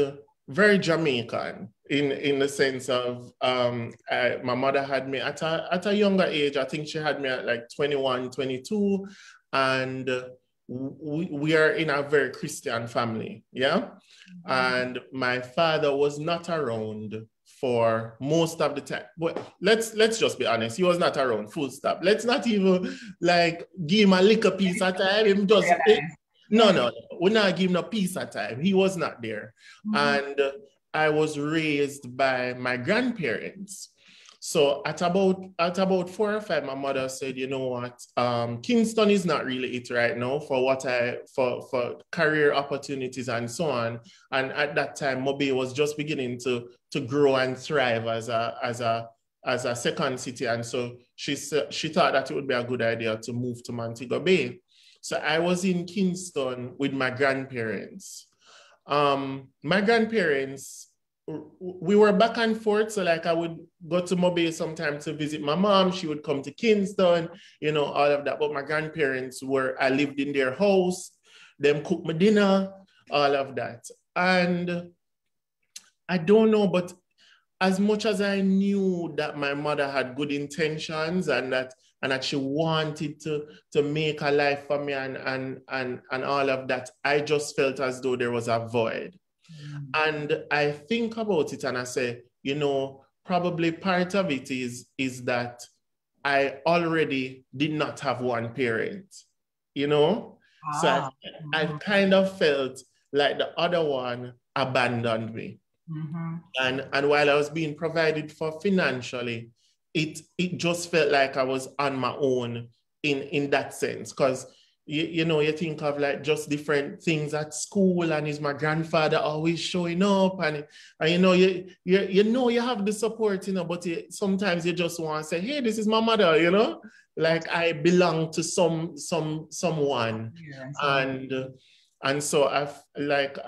very Jamaican in the sense of my mother had me at a younger age. I think she had me at like 21, 22, and we are in a very Christian family, yeah? And my father was not around for most of the time. But let's just be honest, he was not around, full stop. Let's not even like give him a little piece of time. Him just no, we're not giving a piece of time. He was not there. And I was raised by my grandparents. So at about 4 or 5, my mother said, you know what, Kingston is not really it right now for for career opportunities and so on. And at that time, Mobile was just beginning to grow and thrive as a second city. And so she thought that it would be a good idea to move to Montego Bay. So I was in Kingston with my grandparents. My grandparents, we were back and forth. So like I would go to Mobile sometime to visit my mom. She would come to Kingston, you know, all of that. But my grandparents I lived in their house. Them cook my dinner, all of that. And I don't know, but as much as I knew that my mother had good intentions and that she wanted to make a life for me and all of that, I just felt as though there was a void. And I think about it and I say, you know, probably part of it is that I already did not have one parent, you know? So I kind of felt like the other one abandoned me. And while I was being provided for financially, it just felt like I was on my own in that sense. Because you know, you think of like just different things at school, and is my grandfather always showing up, and you know, you have the support, you know, but sometimes you just want to say, hey, this is my mother, you know, like I belong to someone. And so I've like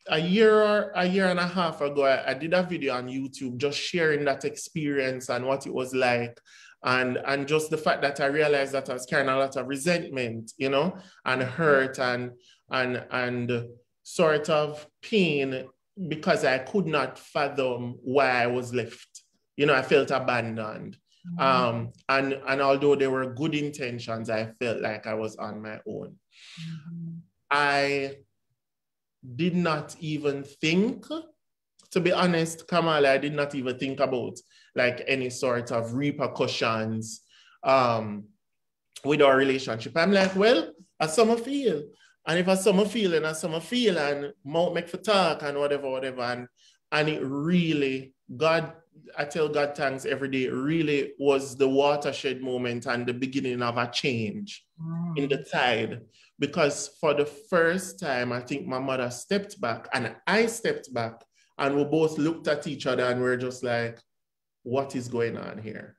a year and a half ago, I did a video on YouTube just sharing that experience and what it was like. And just the fact that I realized that I was carrying a lot of resentment, you know, and hurt and sort of pain because I could not fathom why I was left. You know, I felt abandoned. And although there were good intentions, I felt like I was on my own. I did not even think, to be honest, Kamala, I did not even think about like any sort of repercussions with our relationship. I'm like, well, as some feel, And if I summer feeling and summer feel and mouth make for talk and whatever, and it really, God, I tell God thanks every day, it really was the watershed moment and the beginning of a change in the tide. Because for the first time, I think my mother stepped back and I stepped back and we both looked at each other and we're just like, what is going on here?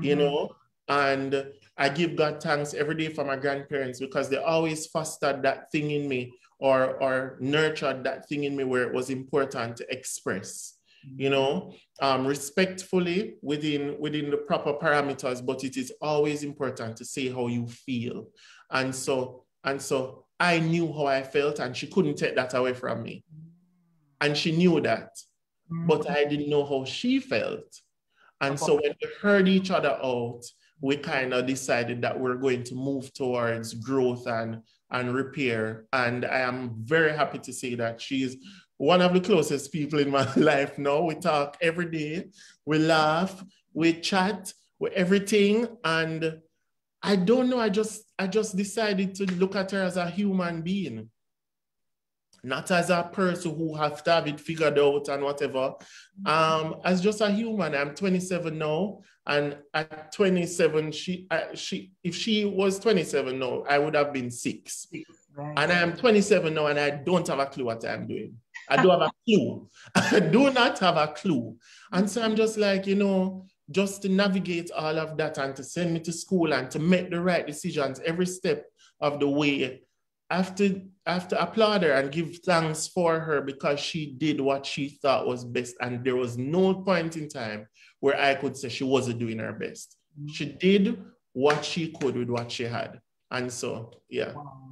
You know? And I give God thanks every day for my grandparents because they always fostered that thing in me or nurtured that thing in me where it was important to express, you know, respectfully within the proper parameters, but it is always important to say how you feel. And so I knew how I felt and she couldn't take that away from me. And she knew that, but I didn't know how she felt. And so when we heard each other out, we kind of decided that we're going to move towards growth and repair. And I am very happy to say that she's one of the closest people in my life now. We talk every day, we laugh, we chat, with everything. And I don't know, I just decided to look at her as a human being. Not as a person who has to have it figured out and whatever. As just a human. I'm 27 now, and at 27, if she was 27 now, I would have been 6. Right. And I am 27 now, and I don't have a clue what I'm doing. I don't have a clue. I do not have a clue. And so I'm just like, you know, just to navigate all of that and to send me to school and to make the right decisions every step of the way. I have to applaud her and give thanks for her because she did what she thought was best. And there was no point in time where I could say she wasn't doing her best. She did what she could with what she had. And so, yeah. Wow.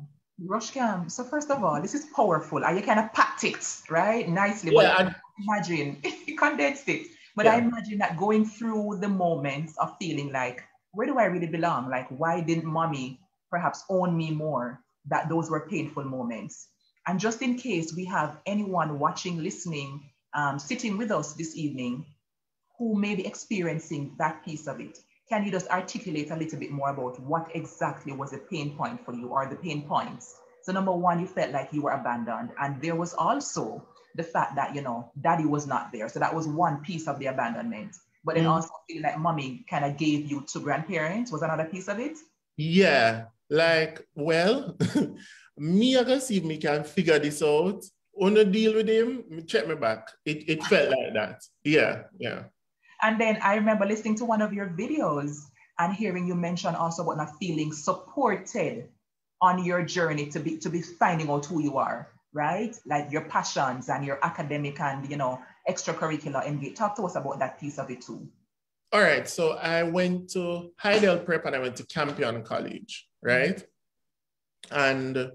Roshcam, so first of all, this is powerful. And you kind of packed it, right? Nicely. Yeah, but imagine, you condensed it. But yeah. I imagine that going through the moments of feeling like, where do I really belong? Like, why didn't mommy perhaps own me more? That those were painful moments. And just in case we have anyone watching, listening, sitting with us this evening who may be experiencing that piece of it, can you just articulate a little bit more about what exactly was the pain point for you or the pain points? So number one, you felt like you were abandoned. And there was also the fact that, you know, daddy was not there. So that was one piece of the abandonment. But then also feeling like mommy kind of gave you to grandparents was another piece of it? Yeah. Like, well, me, I can see if me can figure this out. On a deal with him, check me back. It felt like that. Yeah, yeah. And then I remember listening to one of your videos and hearing you mention also about not feeling supported on your journey to be finding out who you are, right? Like your passions and your academic and, you know, extracurricular engagement. Talk to us about that piece of it too. All right, so I went to Untitled Prep and I went to Campbell College, right? And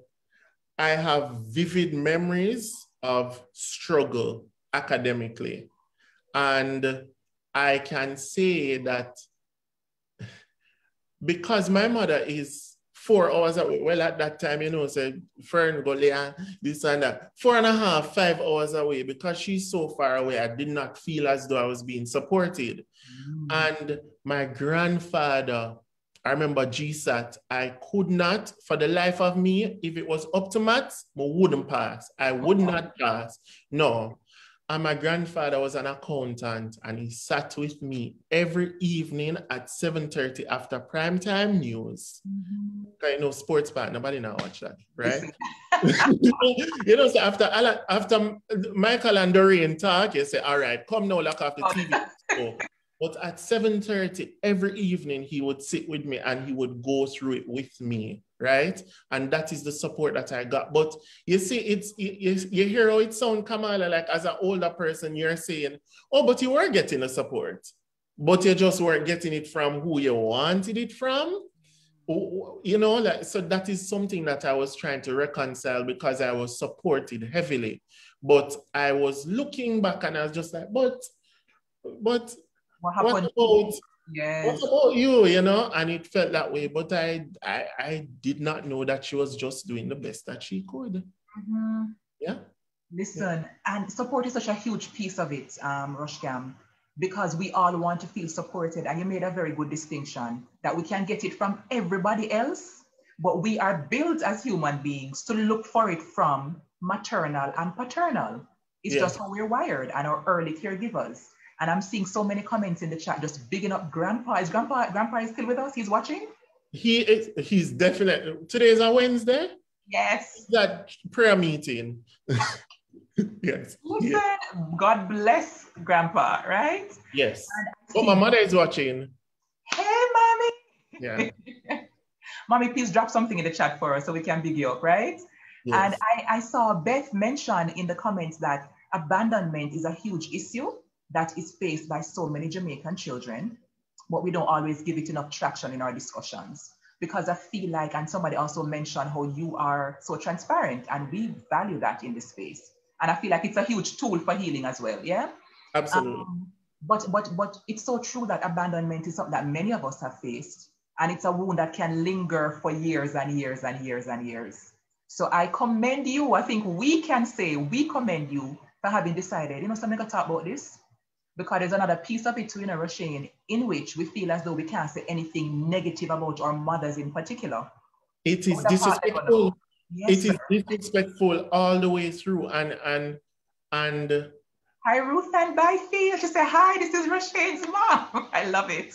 I have vivid memories of struggle academically. And I can say that because my mother is 4 hours away, well, at that time, you know, said, Fern, go there, this and that, 4.5, 5 hours away, because she's so far away, I did not feel as though I was being supported. And my grandfather, I remember GSAT, I could not, for the life of me, if it was up to maths, I wouldn't pass. I would not pass. No. And my grandfather was an accountant and he sat with me every evening at 7:30 after primetime news. You know, sports part, nobody now watch that, right? You know, so after Michael and Doreen talk, you say, all right, come now, lock off the TV. So, but at 7:30 every evening, he would sit with me and he would go through it with me, right? And that is the support that I got. But you see, you hear how it sounds, Kamala, like as an older person, you're saying, oh, but you were getting the support, but you just weren't getting it from who you wanted it from. You know, like, so that is something that I was trying to reconcile because I was supported heavily. But I was looking back and I was just like, but what about you, you know? And it felt that way, but I did not know that she was just doing the best that she could. Yeah. Listen, and support is such a huge piece of it, Roshcam, because we all want to feel supported. And you made a very good distinction that we can get it from everybody else, But we are built as human beings to look for it from maternal and paternal. It's just how we're wired and our early caregivers. And I'm seeing so many comments in the chat just bigging up grandpa. Is grandpa is still with us? He's watching? He's definitely, today is a Wednesday? Yes. That prayer meeting. Yes. Listen, God bless grandpa, right? Yes. But my mother is watching. Hey, mommy. Yeah. Mommy, please drop something in the chat for us so we can big you up, right? Yes. And I saw Beth mention in the comments that abandonment is a huge issue that is faced by so many Jamaican children, but we don't always give it enough traction in our discussions. Because I feel like, and somebody also mentioned how you are so transparent, and we value that in this space. And I feel like it's a huge tool for healing as well, yeah? Absolutely. But it's so true that abandonment is something that many of us have faced, and it's a wound that can linger for years and years and years and years. So I commend you. I think we can say we commend you for having decided, something to talk about this, because there's another piece of it too, Roshane, in which we feel as though we can't say anything negative about our mothers in particular. It is disrespectful. Yes, it is disrespectful all the way through. And hi, Ruth and bye, Phil. She said, hi, this is Roshane's mom. I love it.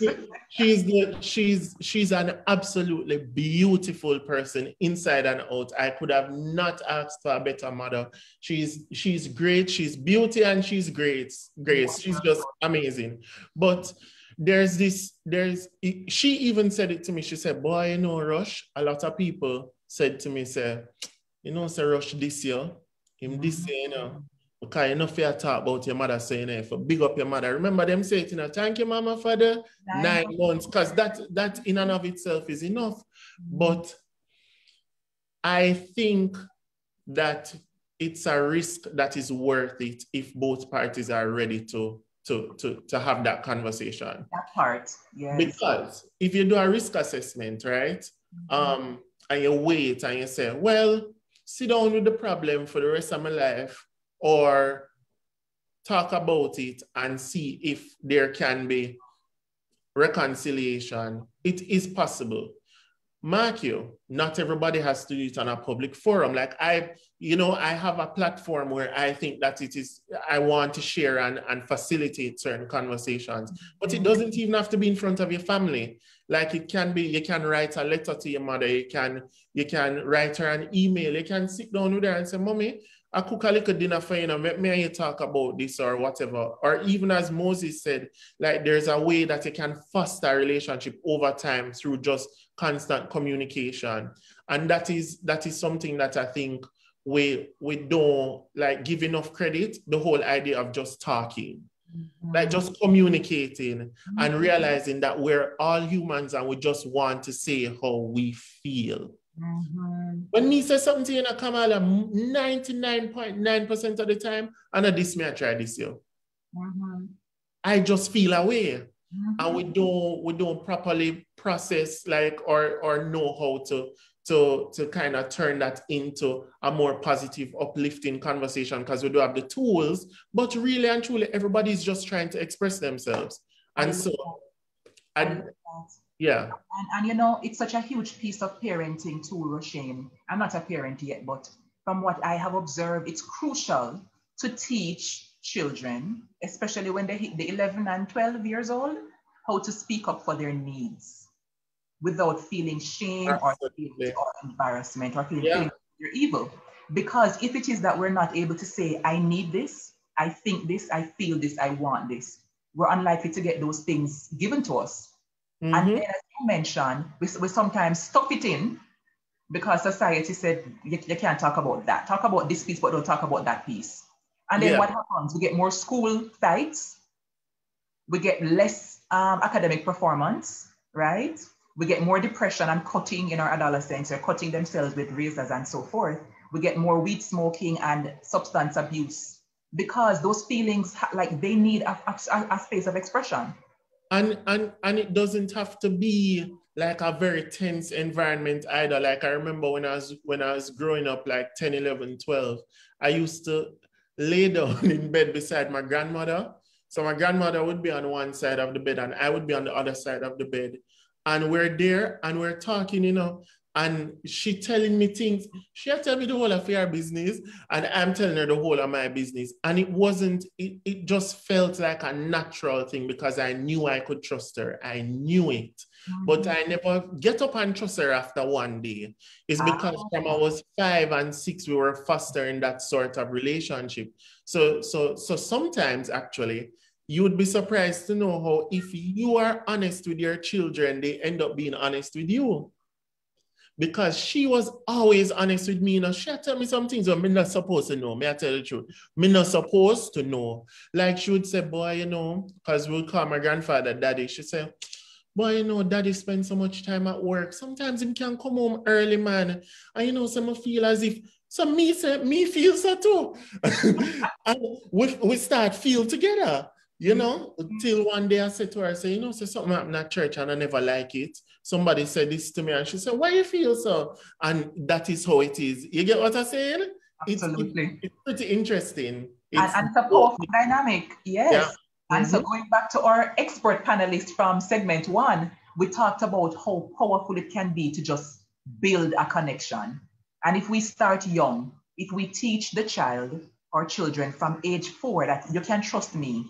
She's an absolutely beautiful person inside and out. I could have not asked for a better mother. She's great. She's beauty and she's great. She's just amazing. But she even said it to me. She said, boy, Rush, a lot of people said to me, say, Rush this year, this year, because you know fear talk about your mother saying if big up your mother. Remember them saying, thank you, mama, for the 9 months, because that in and of itself is enough. But I think that it's a risk that is worth it if both parties are ready to have that conversation. That part, yes. Because if you do a risk assessment, right, and you wait and you say, well, sit down with the problem for the rest of my life, or talk about it and see if there can be reconciliation, it is possible. Mark you, not everybody has to do it on a public forum. Like I have a platform where I think that I want to share and facilitate certain conversations, but it doesn't even have to be in front of your family. Like it can be, you can write a letter to your mother, you can write her an email, you can sit down with her and say, Mommy, I cook a little dinner for you, let me and you talk about this or whatever. Or even as Moses said, like there's a way that you can foster a relationship over time through just constant communication. And that is something that I think we don't like give enough credit, the whole idea of just talking. Like just communicating and realizing that we're all humans and we just want to say how we feel. When me say something to you, Kamala, 99.9% of the time, and this may I try this year. I just feel away. And we don't properly process like or know how to kind of turn that into a more positive, uplifting conversation, because we do have the tools, but really and truly everybody's just trying to express themselves. And so yeah. And it's such a huge piece of parenting too, Roshane. I'm not a parent yet, but from what I have observed, it's crucial to teach children, especially when they hit the 11 and 12 years old, how to speak up for their needs without feeling shame or embarrassment or feeling you're evil. Because if it is that we're not able to say, I need this, I think this, I feel this, I want this, we're unlikely to get those things given to us. And then, as you mentioned, we sometimes stuff it in because society said you can't talk about that. Talk about this piece, but don't talk about that piece. And then what happens? We get more school fights. We get less academic performance, right? We get more depression and cutting in our adolescents, or cutting themselves with razors and so forth. We get more weed smoking and substance abuse because those feelings, like they need a space of expression. And it doesn't have to be like a very tense environment either. Like I remember when I was growing up, like 10, 11, 12, I used to lay down in bed beside my grandmother. So my grandmother would be on one side of the bed and I would be on the other side of the bed. And we're there and we're talking, And she telling me things. She had tell me the whole of her business, and I'm telling her the whole of my business. And it just felt like a natural thing because I knew I could trust her. I knew it. But I never get up and trust her after one day. It's because from I was 5 and 6, we were fostering that sort of relationship. So sometimes actually, you would be surprised to know how if you are honest with your children, they end up being honest with you. Because she was always honest with me. You know, she tell me some things I'm not supposed to know. May I tell you the truth? I'm not supposed to know. Like she would say, boy, you know, because we'll call my grandfather daddy. She say, boy, you know, daddy spends so much time at work. Sometimes he can come home early, man. And you know, some feel as if, so me feel so too. And we start feel together. You know, till one day I said to her, I say, you know, say something happened at church and I never like it. Somebody said this to me and she said, why you feel so? And that is how it is. You get what I'm saying? Absolutely. It's pretty interesting. And it's a powerful dynamic, yes. Yeah. And so going back to our expert panelist from segment 1, we talked about how powerful it can be to just build a connection. And if we start young, if we teach the child or children from age 4 that you can trust me,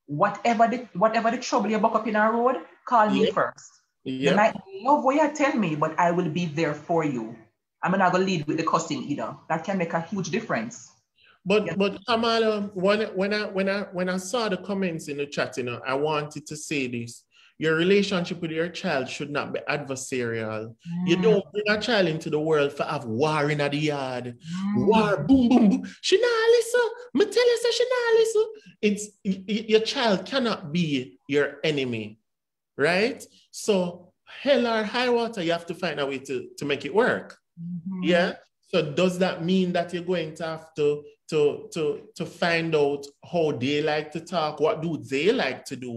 whatever the trouble you buck up in our road, call me first. You might love what you tell me, but I will be there for you. I'm not going to lead with the cussing either. That can make a huge difference. But Kamala, when I saw the comments in the chat, you know, I wanted to say this. Your relationship with your child should not be adversarial. You don't bring a child into the world for have war in the yard. War, boom, boom, boom. She not listen. Me tell you, say she not listen. Your child cannot be your enemy, right? So hell or high water, you have to find a way to make it work. Yeah. So does that mean that you're going to have to find out how they like to talk? What do they like to do?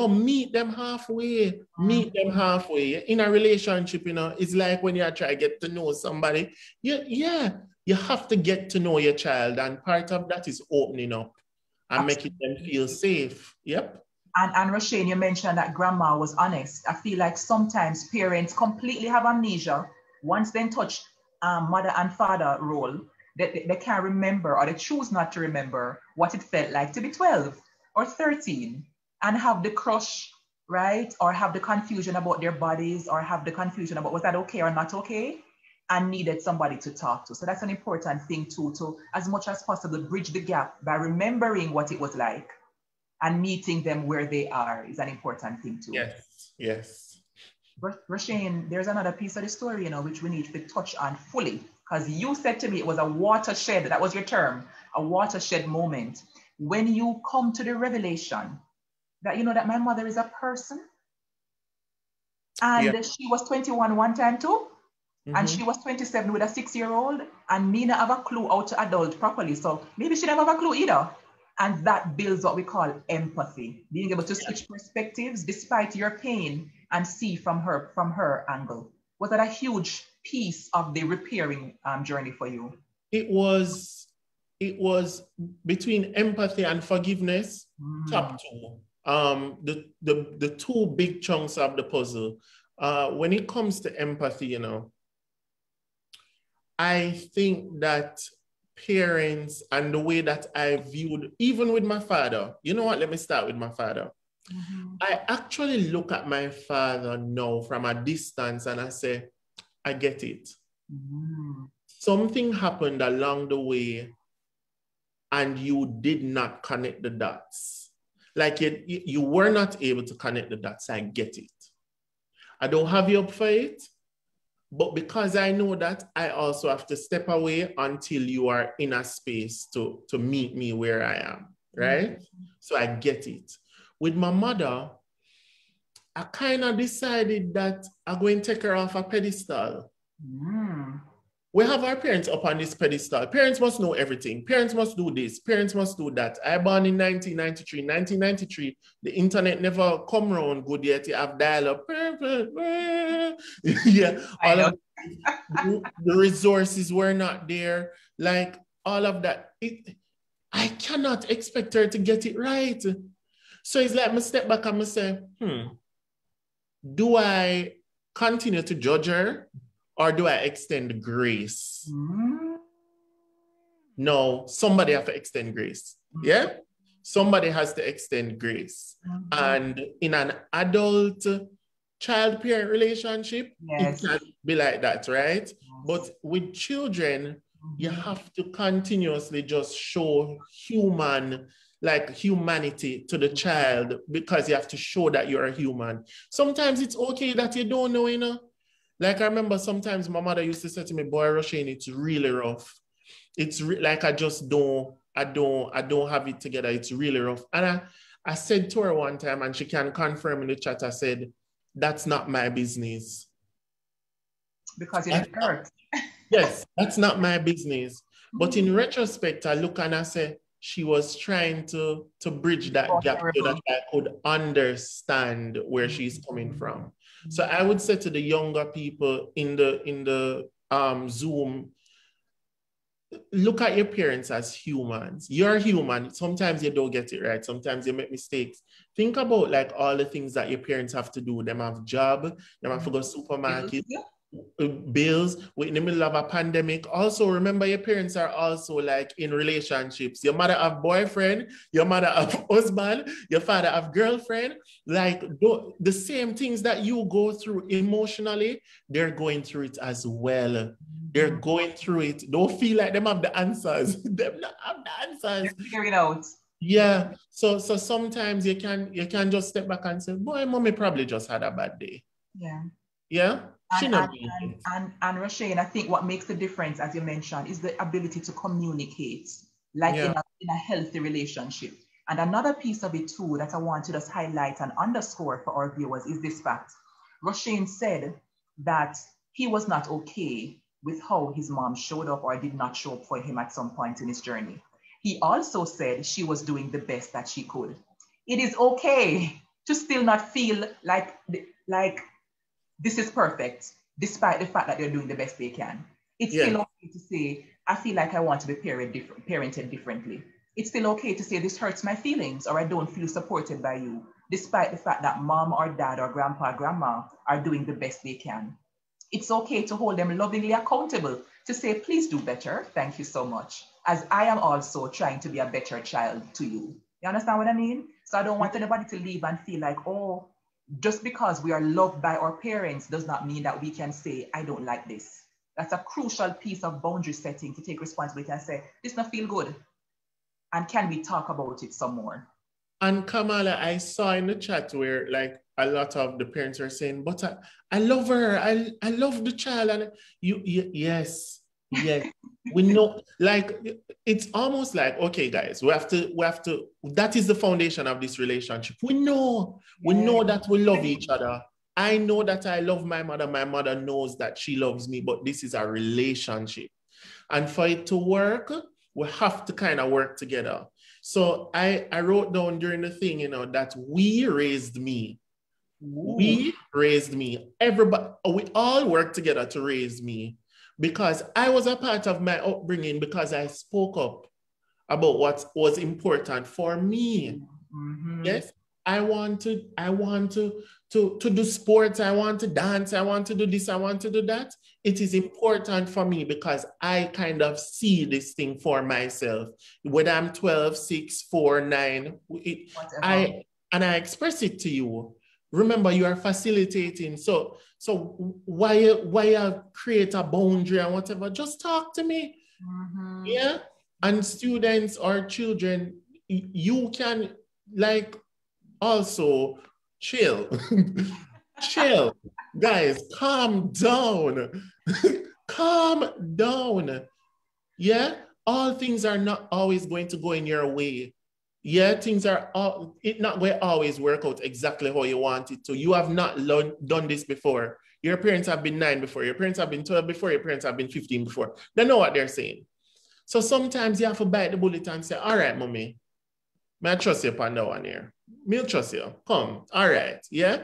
Meet them halfway. Meet them halfway. In a relationship, you know, it's like when you try to get to know somebody. You have to get to know your child. And part of that is opening up and making them feel safe. Yep. And Roshane, you mentioned that grandma was honest. I feel like sometimes parents completely have amnesia. Once they touch mother and father role, they can't remember or they choose not to remember what it felt like to be 12 or 13 and have the crush, right? Or have the confusion about their bodies or have the confusion about was that okay or not okay and needed somebody to talk to. So that's an important thing too, to as much as possible bridge the gap by remembering what it was like and meeting them where they are is an important thing too. Yes. Roshane, there's another piece of the story, you know, which we need to touch on fully, because you said to me it was a watershed, that was your term, a watershed moment. When you come to the revelation that, you know, that my mother is a person and she was 21 one time too, and she was 27 with a 6-year-old, and me not have a clue how to adult properly. So maybe she never have a clue either. And that builds what we call empathy, being able to switch perspectives despite your pain and see from her angle. Was that a huge piece of the repairing journey for you? It was between empathy and forgiveness, top two. The two big chunks of the puzzle. When it comes to empathy, you know, I think that parents and the way that I viewed, even with my father, you know what, let me start with my father. I actually look at my father now from a distance and I say, I get it. Something happened along the way and you did not connect the dots. Like you were not able to connect the dots. I get it. I don't have you up for it. But because I know that, I also have to step away until you are in a space to meet me where I am, right? So I get it. With my mother, I kind of decided that I'm going to take her off a pedestal. We have our parents up on this pedestal. Parents must know everything. Parents must do this. Parents must do that. I born in 1993. 1993, the internet never come around good yet. You have dial-up. Yeah, all of the resources were not there. Like all of that. I cannot expect her to get it right. So it's like I step back and I say, do I continue to judge her, or do I extend grace? No, somebody has to extend grace. Yeah? Somebody has to extend grace. And in an adult child-parent relationship, it can be like that, right? But with children, you have to continuously just show humanity to the child, because you have to show that you're a human. Sometimes it's okay that you don't know, you know. Like I remember sometimes my mother used to say to me, boy, Roshane, it's really rough. It's like I don't have it together. It's really rough. And I said to her one time, and she can confirm in the chat, I said, that's not my business. Because it hurts. Yes, that's not my business. But in retrospect, I look and I say, she was trying to bridge that gap so that I could understand where she's coming from. So I would say to the younger people in the Zoom, look at your parents as humans. You're human. Sometimes you don't get it right. Sometimes you make mistakes. Think about like all the things that your parents have to do. Them have job, them have to go to supermarket, bills. We're in the middle of a pandemic. Also, remember your parents are also like in relationships. Your mother have boyfriend, your mother have husband, your father have girlfriend. Like the same things that you go through emotionally, they're going through it as well. They're going through it. Don't feel like them have the answers. Them not have the answers. They're figuring it out. Yeah. So sometimes you can just step back and say, boy, mommy probably just had a bad day. Yeah. Yeah. And Roshane, I think what makes the difference, as you mentioned, is the ability to communicate, like in a healthy relationship. And another piece of it too that I want to just highlight and underscore for our viewers is this fact. Roshane said that he was not okay with how his mom showed up or did not show up for him at some point in his journey. He also said she was doing the best that she could. It is okay to still not feel like this is perfect, despite the fact that they're doing the best they can. It's still okay to say, I feel like I want to be parented differently. It's still okay to say, this hurts my feelings, or I don't feel supported by you, despite the fact that mom or dad or grandpa or grandma are doing the best they can. It's okay to hold them lovingly accountable, to say, please do better, thank you so much, as I am also trying to be a better child to you. You understand what I mean? So I don't want anybody to leave and feel like, oh, just because we are loved by our parents does not mean that we can say, I don't like this. That's a crucial piece of boundary setting, to take responsibility and say, this not feel good. And can we talk about it some more? And Kamala, I saw in the chat where like a lot of the parents are saying, but I love her. I love the child. And yes. We know, like, it's almost like, okay, guys, we have to, that is the foundation of this relationship. We know that we love each other. I know that I love my mother. My mother knows that she loves me, but this is a relationship. And for it to work, we have to kind of work together. So I wrote down during the thing, that we raised me. Ooh. We raised me. Everybody, we all work together to raise me, because I was a part of my upbringing, because I spoke up about what was important for me. Mm-hmm. Yes, I want to do sports. I want to dance. I want to do this. I want to do that. It is important for me because I kind of see this thing for myself. Whether I'm 12, 6, 4, 9, I express it to you. Remember, you are facilitating. So why create a boundary and whatever? Just talk to me. Mm-hmm. Yeah. And students or children, you can like also chill. Chill. Guys, calm down. Calm down. Yeah. All things are not always going to go in your way. Yeah, things are not going to always work out exactly how you want it to. You have not done this before. Your parents have been 9 before. Your parents have been 12 before. Your parents have been 15 before. They know what they're saying. So sometimes you have to bite the bullet and say, all right, mommy, may I trust you upon that one here? May I trust you? Come. All right. Yeah?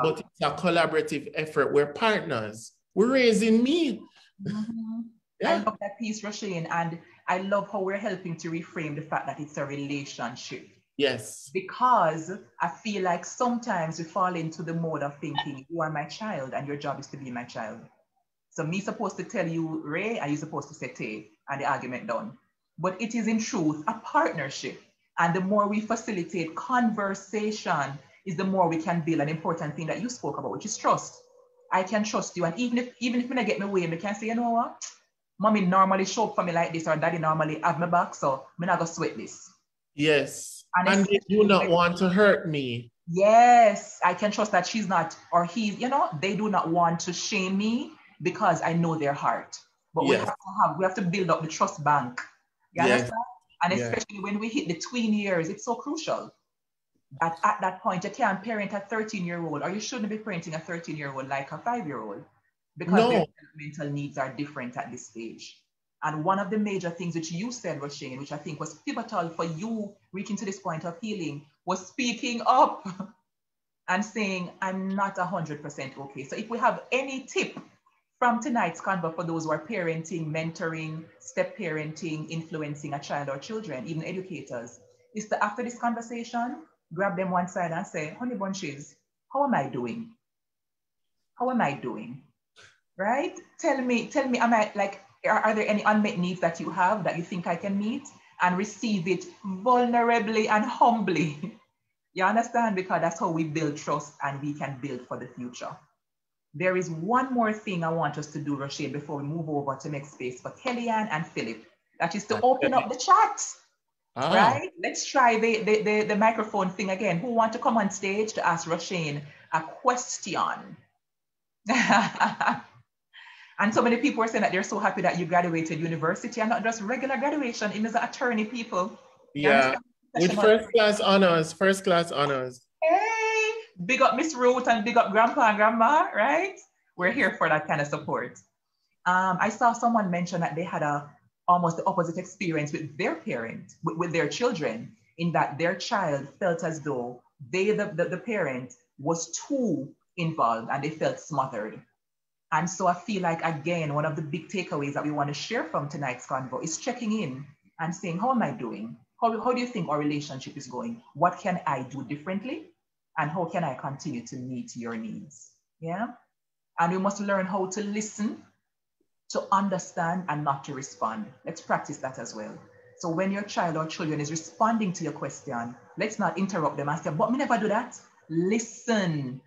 But it's a collaborative effort. We're partners. We're raising me. Mm-hmm. Yeah. I love that piece, Roshane, and I love how we're helping to reframe the fact that it's a relationship. Yes. Because I feel like sometimes we fall into the mode of thinking, you are my child and your job is to be my child. So me supposed to tell you Ray, and you supposed to say Tay, and the argument done. But it is in truth a partnership. And the more we facilitate conversation is the more we can build an important thing that you spoke about, which is trust. I can trust you. And even if when I get my way, I can say, you know what? Mommy normally show up for me like this, or daddy normally have my back, so I'm not gonna sweat this. Yes. And And they do not want to hurt me. Yes, I can trust that she's not, or he's, they do not want to shame me because I know their heart. But Yes. we have to build up the trust bank. You Yes. understand? And especially when we hit the tween years, it's so crucial that at that point you can't parent a 13-year-old, or you shouldn't be parenting a 13-year-old like a 5-year-old, because their developmental needs are different at this stage. And one of the major things which you said, Roshane, which I think was pivotal for you reaching to this point of healing, was speaking up and saying, I'm not 100% okay. So if we have any tip from tonight's convo for those who are parenting, mentoring, step parenting, influencing a child or children, even educators, is to, after this conversation, grab them one side and say, honey bunches, how am I doing? How am I doing? Right? Tell me, am I like, are there any unmet needs that you have that you think I can meet? And receive it vulnerably and humbly. You understand? Because that's how we build trust and we can build for the future. There is one more thing I want us to do, Roshane, before we move over to make space for Kellyanne and Philip. That is to open up the chat. Right? Let's try the microphone thing again. Who want to come on stage to ask Roshane a question? And so many people are saying that they're so happy that you graduated university and not just regular graduation, even as an attorney people. Yeah, with first class honors. Hey, big up Miss Ruth and big up Grandpa and Grandma, right? We're here for that kind of support. I saw someone mention that they had almost the opposite experience with their parent, with their children, in that their child felt as though the parent was too involved and they felt smothered. And so I feel like, again, one of the big takeaways that we want to share from tonight's convo is checking in and saying, how am I doing? How do you think our relationship is going? What can I do differently? And how can I continue to meet your needs? Yeah. And we must learn how to listen, to understand, and not to respond. Let's practice that as well. So when your child or children is responding to your question, let's not interrupt them and say, but me never do that. Listen.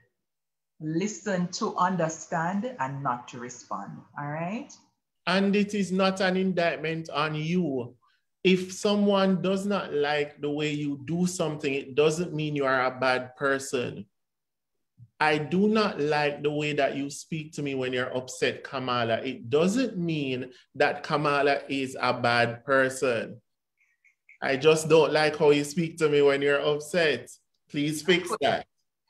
Listen to understand and not to respond. All right? And it is not an indictment on you. If someone does not like the way you do something, it doesn't mean you are a bad person. I do not like the way that you speak to me when you're upset, Kamala. It doesn't mean that Kamala is a bad person. I just don't like how you speak to me when you're upset. Please fix that.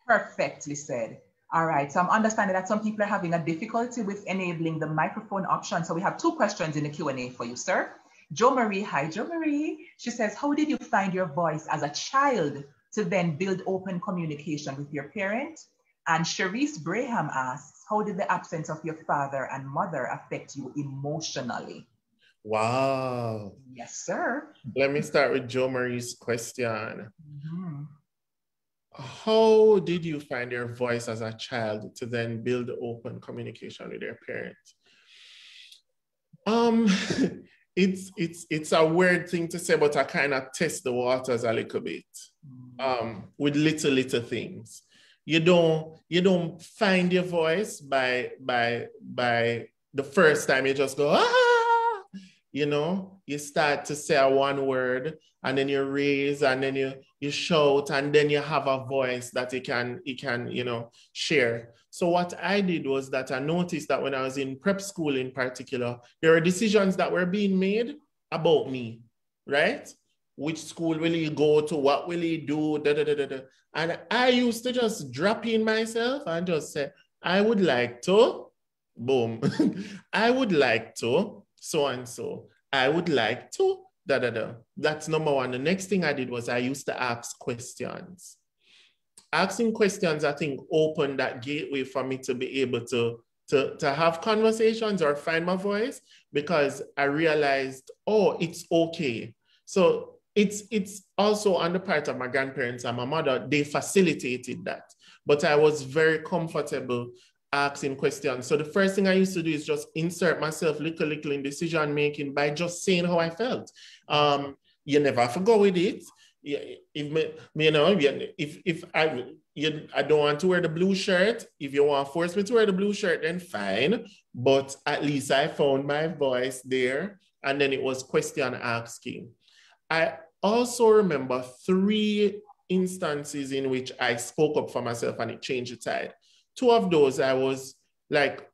Perfectly said. All right, so I'm understanding that some people are having a difficulty with enabling the microphone option. So we have 2 questions in the Q&A for you, sir. Jo Marie, hi Jo Marie. She says, how did you find your voice as a child to then build open communication with your parent? And Cherise Braham asks, how did the absence of your father and mother affect you emotionally? Wow. Yes, sir. Let me start with Jo Marie's question. How did you find your voice as a child to then build open communication with your parents? It's a weird thing to say, but I kind of test the waters a little bit with little things. You don't find your voice by the first time you just go, ah, you start to say one word and then you raise and then you shout and then you have a voice that you can share. So what I did was that I noticed that when I was in prep school in particular, there were decisions that were being made about me, right? Which school will you go to? What will you do? Da, da, da, da, da. And I used to just drop in myself and just say, I would like to, boom. I would like to, so-and-so. I would like to, da, da, da. That's number one. The next thing I did was I used to ask questions. Asking questions, I think, opened that gateway for me to be able to have conversations or find my voice, because I realized, oh, it's okay. So it's also on the part of my grandparents and my mother, they facilitated that. But I was very comfortable asking questions. So the first thing I used to do is just insert myself little in decision making by just saying how I felt. You never have to go with it. If I don't want to wear the blue shirt, if you want to force me to wear the blue shirt, then fine. But at least I found my voice there, and then it was question asking. I also remember 3 instances in which I spoke up for myself and it changed the tide. 2 of those, I was like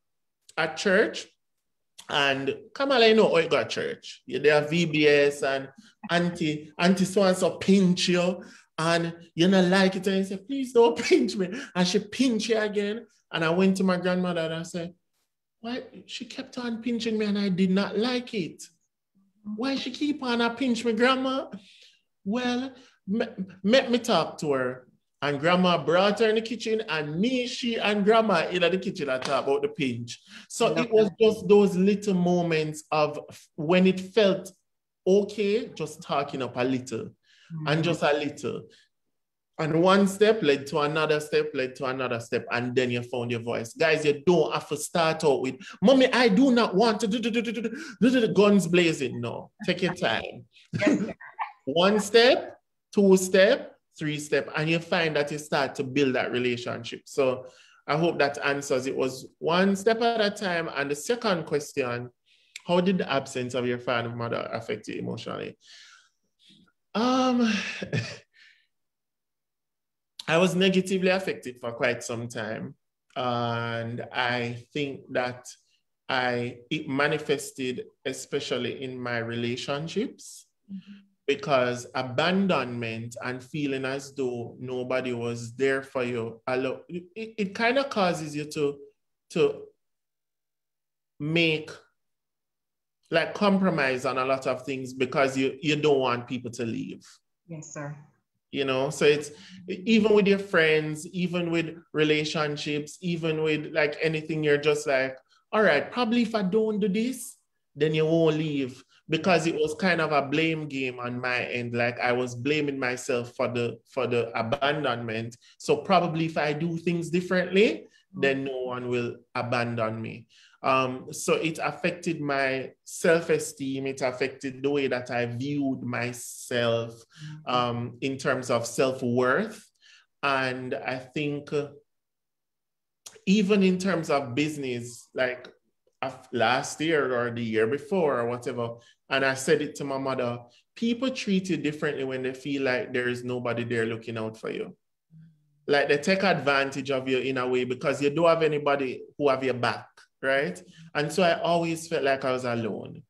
at church, and Kamala, you know, I got church. They have VBS and auntie so-and-so pinch you, and you not like it, and you say, please don't pinch me. And she pinch you again. And I went to my grandmother and I said, why? She kept on pinching me and I did not like it. Why she keep on pinch me, grandma? Well, let me talk to her. And grandma brought her in the kitchen, and she and grandma in the kitchen and talk about the pinch. So it was just those little moments of when it felt okay, just talking up a little and just a little. And one step led to another step, and then you found your voice. Guys, you don't have to start out with, Mommy, I do not want to do the guns blazing. No, take your time. Yes. 1 step, 2 step, 3 step, and you find that you start to build that relationship. So I hope that answers. It was 1 step at a time. And the second question, how did the absence of your father and mother affect you emotionally? I was negatively affected for quite some time. And I think that it manifested especially in my relationships, because abandonment and feeling as though nobody was there for you, it kind of causes you to make like compromise on a lot of things because you don't want people to leave. Yes, sir. You know, so it's even with your friends, even with relationships, even with like anything, you're just like, all right, probably if I don't do this, then you won't leave. Because it was kind of a blame game on my end. Like I was blaming myself for the abandonment. So probably if I do things differently, then no one will abandon me. So it affected my self-esteem. It affected the way that I viewed myself in terms of self-worth. And I think even in terms of business, like last year or the year before or whatever, and I said it to my mother, people treat you differently when they feel like there is nobody there looking out for you. Like they take advantage of you in a way because you don't have anybody who have your back, right? And so I always felt like I was alone.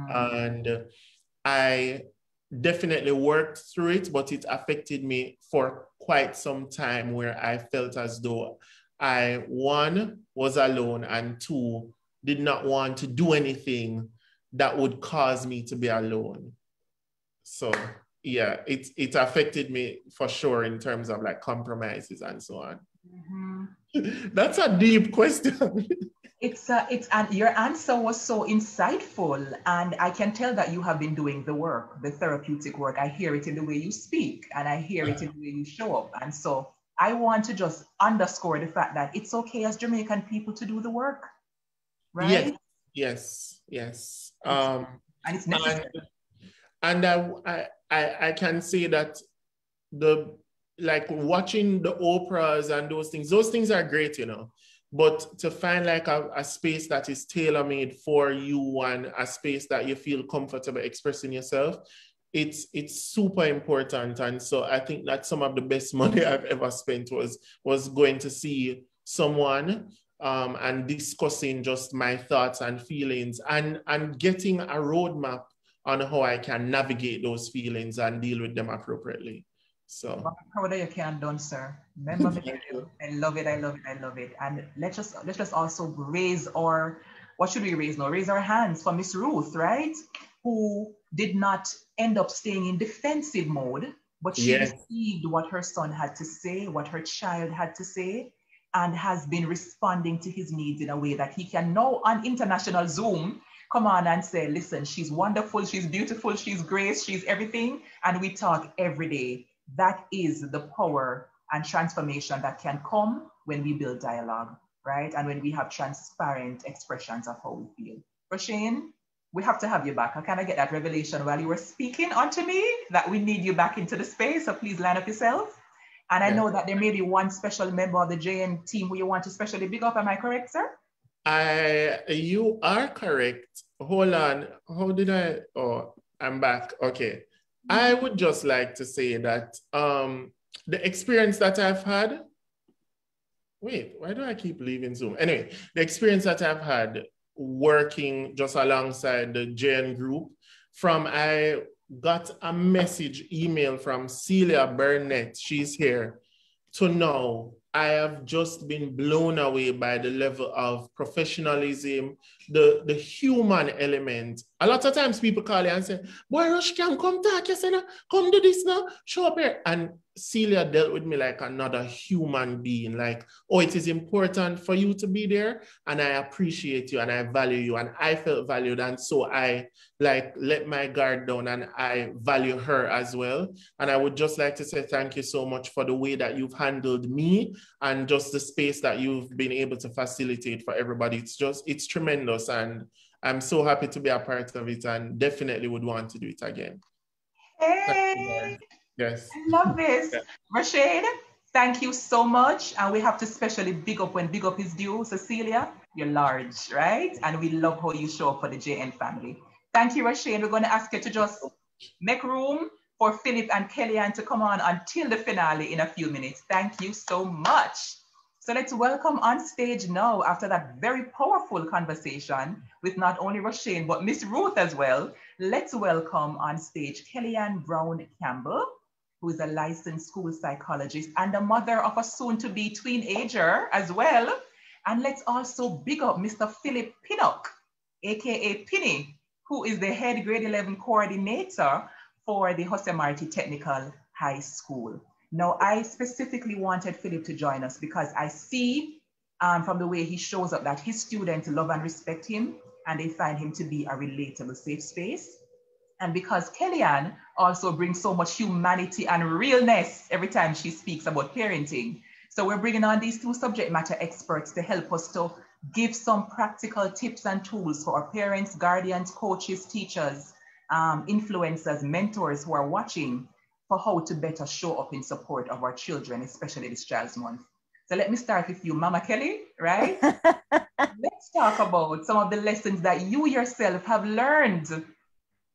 And I definitely worked through it, but it affected me for quite some time where I felt as though I, 1, was alone, and 2, did not want to do anything that would cause me to be alone. So yeah, it affected me for sure in terms of like compromises and so on. That's a deep question. And your answer was so insightful, and I can tell that you have been doing the work, the therapeutic work. I hear it in the way you speak, and I hear it in the way you show up. And so I want to just underscore the fact that it's okay as Jamaican people to do the work, right? Yes. And it's necessary. And I can say that like watching the operas and those things are great, you know. But to find like a space that is tailor-made for you and a space that you feel comfortable expressing yourself, it's super important. And so I think that some of the best money I've ever spent was going to see someone and discussing just my thoughts and feelings and getting a roadmap on how I can navigate those feelings and deal with them appropriately. So I'm proud of you, can done, sir. Remember me, I love it. And let's just also raise what should we raise now? Raise our hands for Miss Ruth, right? Who did not end up staying in defensive mode, but she received what her son had to say, what her child had to say, and has been responding to his needs in a way that he can now on international Zoom come on and say, listen, she's wonderful, she's beautiful, she's grace, she's everything. And we talk every day. That is the power and transformation that can come when we build dialogue, right? And when we have transparent expressions of how we feel. Roshane, we have to have you back. I kind of get that revelation while you were speaking onto me that we need you back into the space. So please line up yourself. And I know that there may be one special member of the JN team who you want to specially big up. Am I correct, sir? You are correct. Hold on. How did I? Oh, I'm back. Okay. I would just like to say that the experience that I've had. Wait, why do I keep leaving Zoom? Anyway, the experience that I've had working just alongside the JN group I got a email from Celia Burnett, she's here, to now I have just been blown away by the level of professionalism, the human element. A lot of times people call you and say, boy, Rush can come talk, you say, come do this now, show up here. And Celia dealt with me like another human being, like, oh, it is important for you to be there, and I appreciate you and I value you, and I felt valued, and so I like let my guard down and I value her as well. And I would just like to say thank you so much for the way that you've handled me and just the space that you've been able to facilitate for everybody. It's tremendous, and I'm so happy to be a part of it and definitely would want to do it again. Hey, yes. I love this. Yeah. Rashid, thank you so much. And we have to specially big up when big up is due. Cecilia, you're large, right? And we love how you show up for the JN family. Thank you, Rashid. We're going to ask you to just make room for Philip and Kellyanne to come on until the finale in a few minutes. Thank you so much. So let's welcome on stage now, after that very powerful conversation with not only Roshane, but Miss Ruth as well. Let's welcome on stage Kellyanne Brown Campbell, who is a licensed school psychologist and the mother of a soon-to-be tweenager as well. And let's also big up Mr. Philip Pinnock, aka Pinny, who is the head grade 11 coordinator for the Jose Marti Technical High School. Now, I specifically wanted Philip to join us because I see from the way he shows up that his students love and respect him, and they find him to be a relatable, safe space. And because Kellyanne also brings so much humanity and realness every time she speaks about parenting. So we're bringing on these two subject matter experts to help us to give some practical tips and tools for our parents, guardians, coaches, teachers, influencers, mentors who are watching, for how to better show up in support of our children, especially this Child's Month. So let me start with you, Mama Kelly, right? Let's talk about some of the lessons that you yourself have learned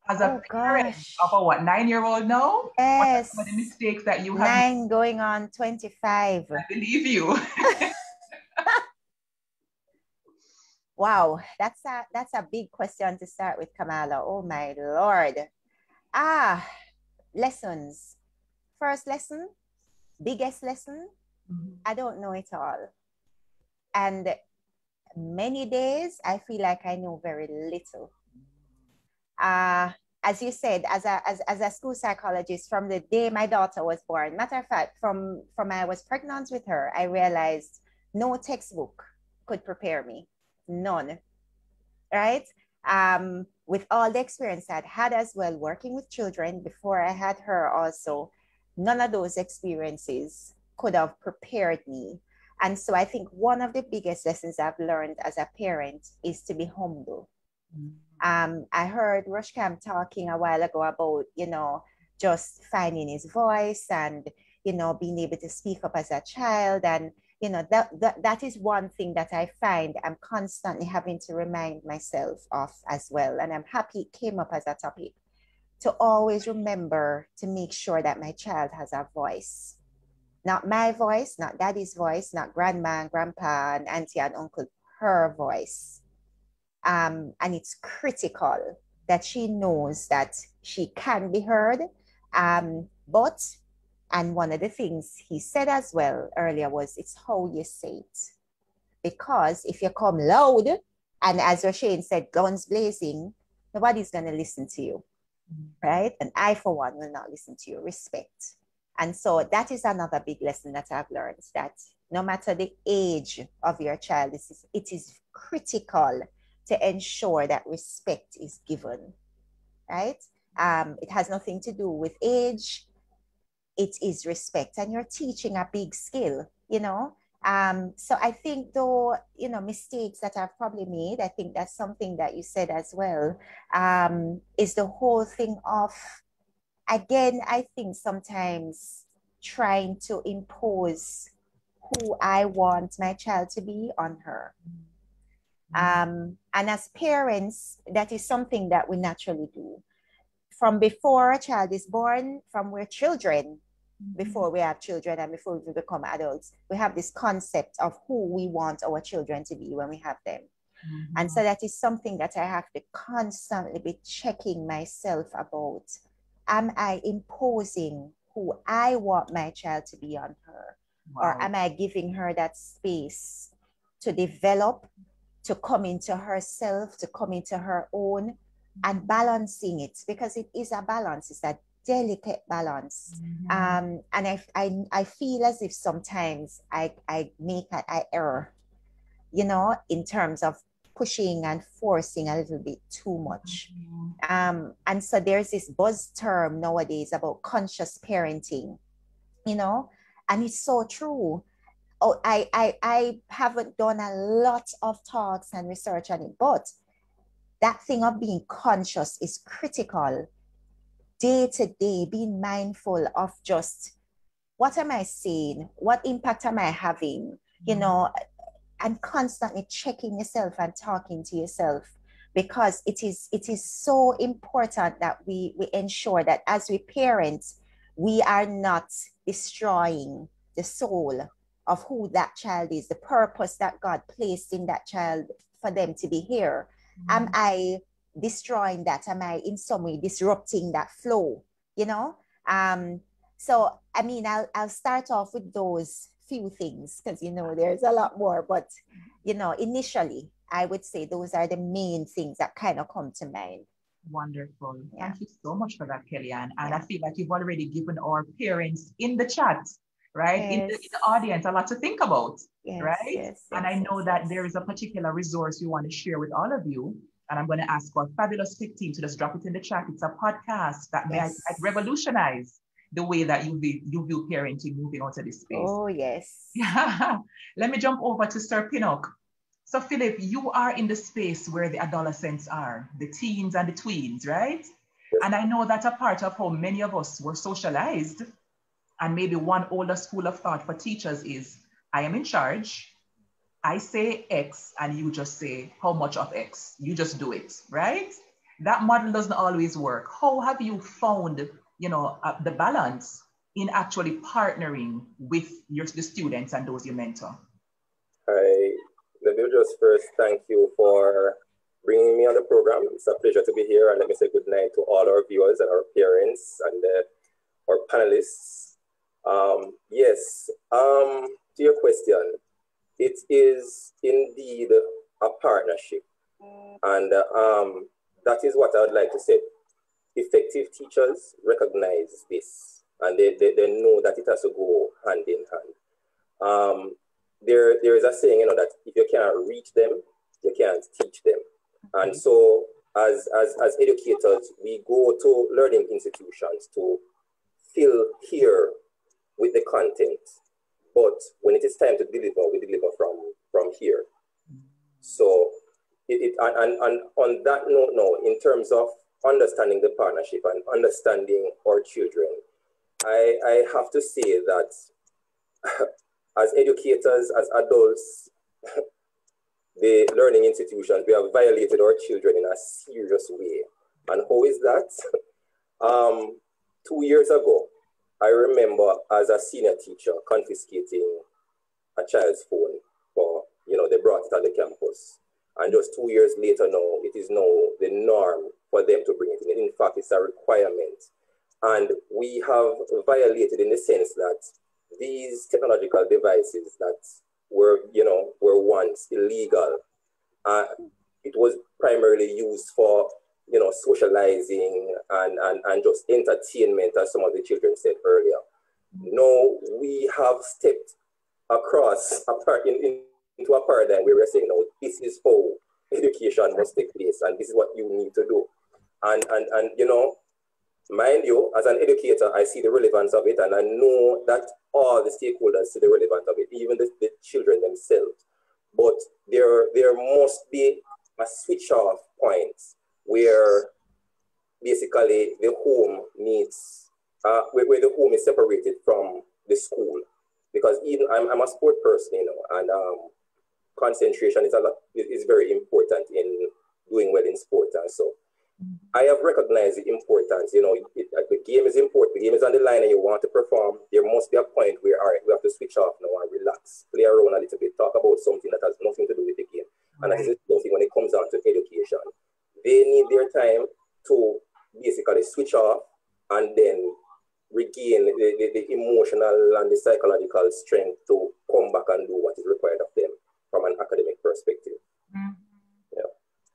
as a parent of a 9-year-old now? Yes. What are some of the mistakes that you have? 9 going on 25. I believe you. Wow, that's a big question to start with, Kamala. Oh my Lord. Lessons. First lesson, biggest lesson, I don't know it all. And many days I feel like I know very little. As you said, as a school psychologist, from the day my daughter was born, matter of fact, from I was pregnant with her, I realized no textbook could prepare me. None, right? With all the experience I'd had as well, working with children before I had her also, none of those experiences could have prepared me. And so I think one of the biggest lessons I've learned as a parent is to be humble. I heard Rushcam talking a while ago about, just finding his voice and, being able to speak up as a child. And, that is one thing that I find I'm constantly having to remind myself of as well. And I'm happy it came up as a topic, to always remember to make sure that my child has a voice. Not my voice, not daddy's voice, not grandma and grandpa and auntie and uncle, her voice. And it's critical that she knows that she can be heard. And one of the things he said as well earlier was, it's how you say it. Because if you come loud, and as Roshane said, guns blazing, nobody's going to listen to you, right? And I, for one, will not listen to you. Respect. And so that is another big lesson that I've learned, that no matter the age of your child, it is critical to ensure that respect is given, right? It has nothing to do with age. It is respect, and you're teaching a big skill, you know. So I think, though, you know, mistakes that I've probably made, I think that's something that you said as well, is the whole thing of, again, I think sometimes trying to impose who I want my child to be on her. And as parents, that is something that we naturally do. From before a child is born, from we're children, before we have children and before we become adults, we have this concept of who we want our children to be when we have them. And so that is something that I have to constantly be checking myself about. Am I imposing who I want my child to be on her? Wow. Or am I giving her that space to develop, to come into herself, to come into her own, and balancing it? Because it is a balance. It's a delicate balance. And I feel as if sometimes I make an error, you know, in terms of pushing and forcing a little bit too much. And so there's this buzz term nowadays about conscious parenting, you know, and it's so true. Oh, I haven't done a lot of talks and research on it, but that thing of being conscious is critical. Day to day, being mindful of just, what am I saying? What impact am I having? You know, and constantly checking yourself and talking to yourself, because it is so important that we ensure that as we parent, we are not destroying the soul of who that child is, the purpose that God placed in that child for them to be here. Am I destroying that? Am I in some way disrupting that flow? You know? So, I mean, I'll start off with those few things, because, you know, there's a lot more, but, you know, initially, I would say those are the main things that kind of come to mind. Wonderful. Yeah. Thank you so much for that, Kellyanne. And I feel like you've already given our parents in the chat, right, in the audience, a lot to think about, right? And I know that there is a particular resource we want to share with all of you. And I'm going to ask our fabulous tech team to just drop it in the chat. It's a podcast that may revolutionize the way that you view parenting moving onto this space. Oh, yes. Yeah. Let me jump over to Sir Pinnock. So, Philip, you are in the space where the adolescents are, the teens and the tweens, right? And I know that a part of how many of us were socialized, and maybe one older school of thought for teachers is, I am in charge. I say X and you just say how much of X. You just do it, right? That model doesn't always work. How have you found, you know, the balance in actually partnering with the students and those you mentor? Let me just first thank you for bringing me on the program. It's a pleasure to be here, and let me say good night to all our viewers and our parents and our panelists. Yes, to your question, it is indeed a partnership, and that is what I would like to say. Effective teachers recognize this, and they know that it has to go hand in hand. There is a saying, you know, that if you can't reach them, you can't teach them. And so as educators, we go to learning institutions to fill here with the content. But when it is time to deliver, we deliver from here. So and on that note now, in terms of understanding the partnership and understanding our children, I have to say that as educators, as adults, the learning institutions, we have violated our children in a serious way. And how is that? 2 years ago, I remember as a senior teacher confiscating a child's phone for, you know, they brought it on the campus. And just 2 years later now, it is now the norm for them to bring it in. In fact, it's a requirement. And we have violated in the sense that these technological devices that were once illegal, it was primarily used for, you know, socializing and just entertainment, as some of the children said earlier. Now we have stepped across into a paradigm where we're saying, no, this is how education must take place, and this is what you need to do. And you know, mind you, as an educator, I see the relevance of it, and I know that all the stakeholders see the relevance of it, even the children themselves. But there must be a switch off point where basically the home needs, where the home is separated from the school. Because even I'm a sport person, you know, and concentration is very important in doing well in sport. And so I have recognized the importance, you know, the game is important, the game is on the line and you want to perform. There must be a point where, all right, we have to switch off now and relax, play around a little bit, talk about something that has nothing to do with the game. And that is the same thing when it comes down to education. They need their time to basically switch off and then regain the emotional and the psychological strength to come back and do what is required of them from an academic perspective.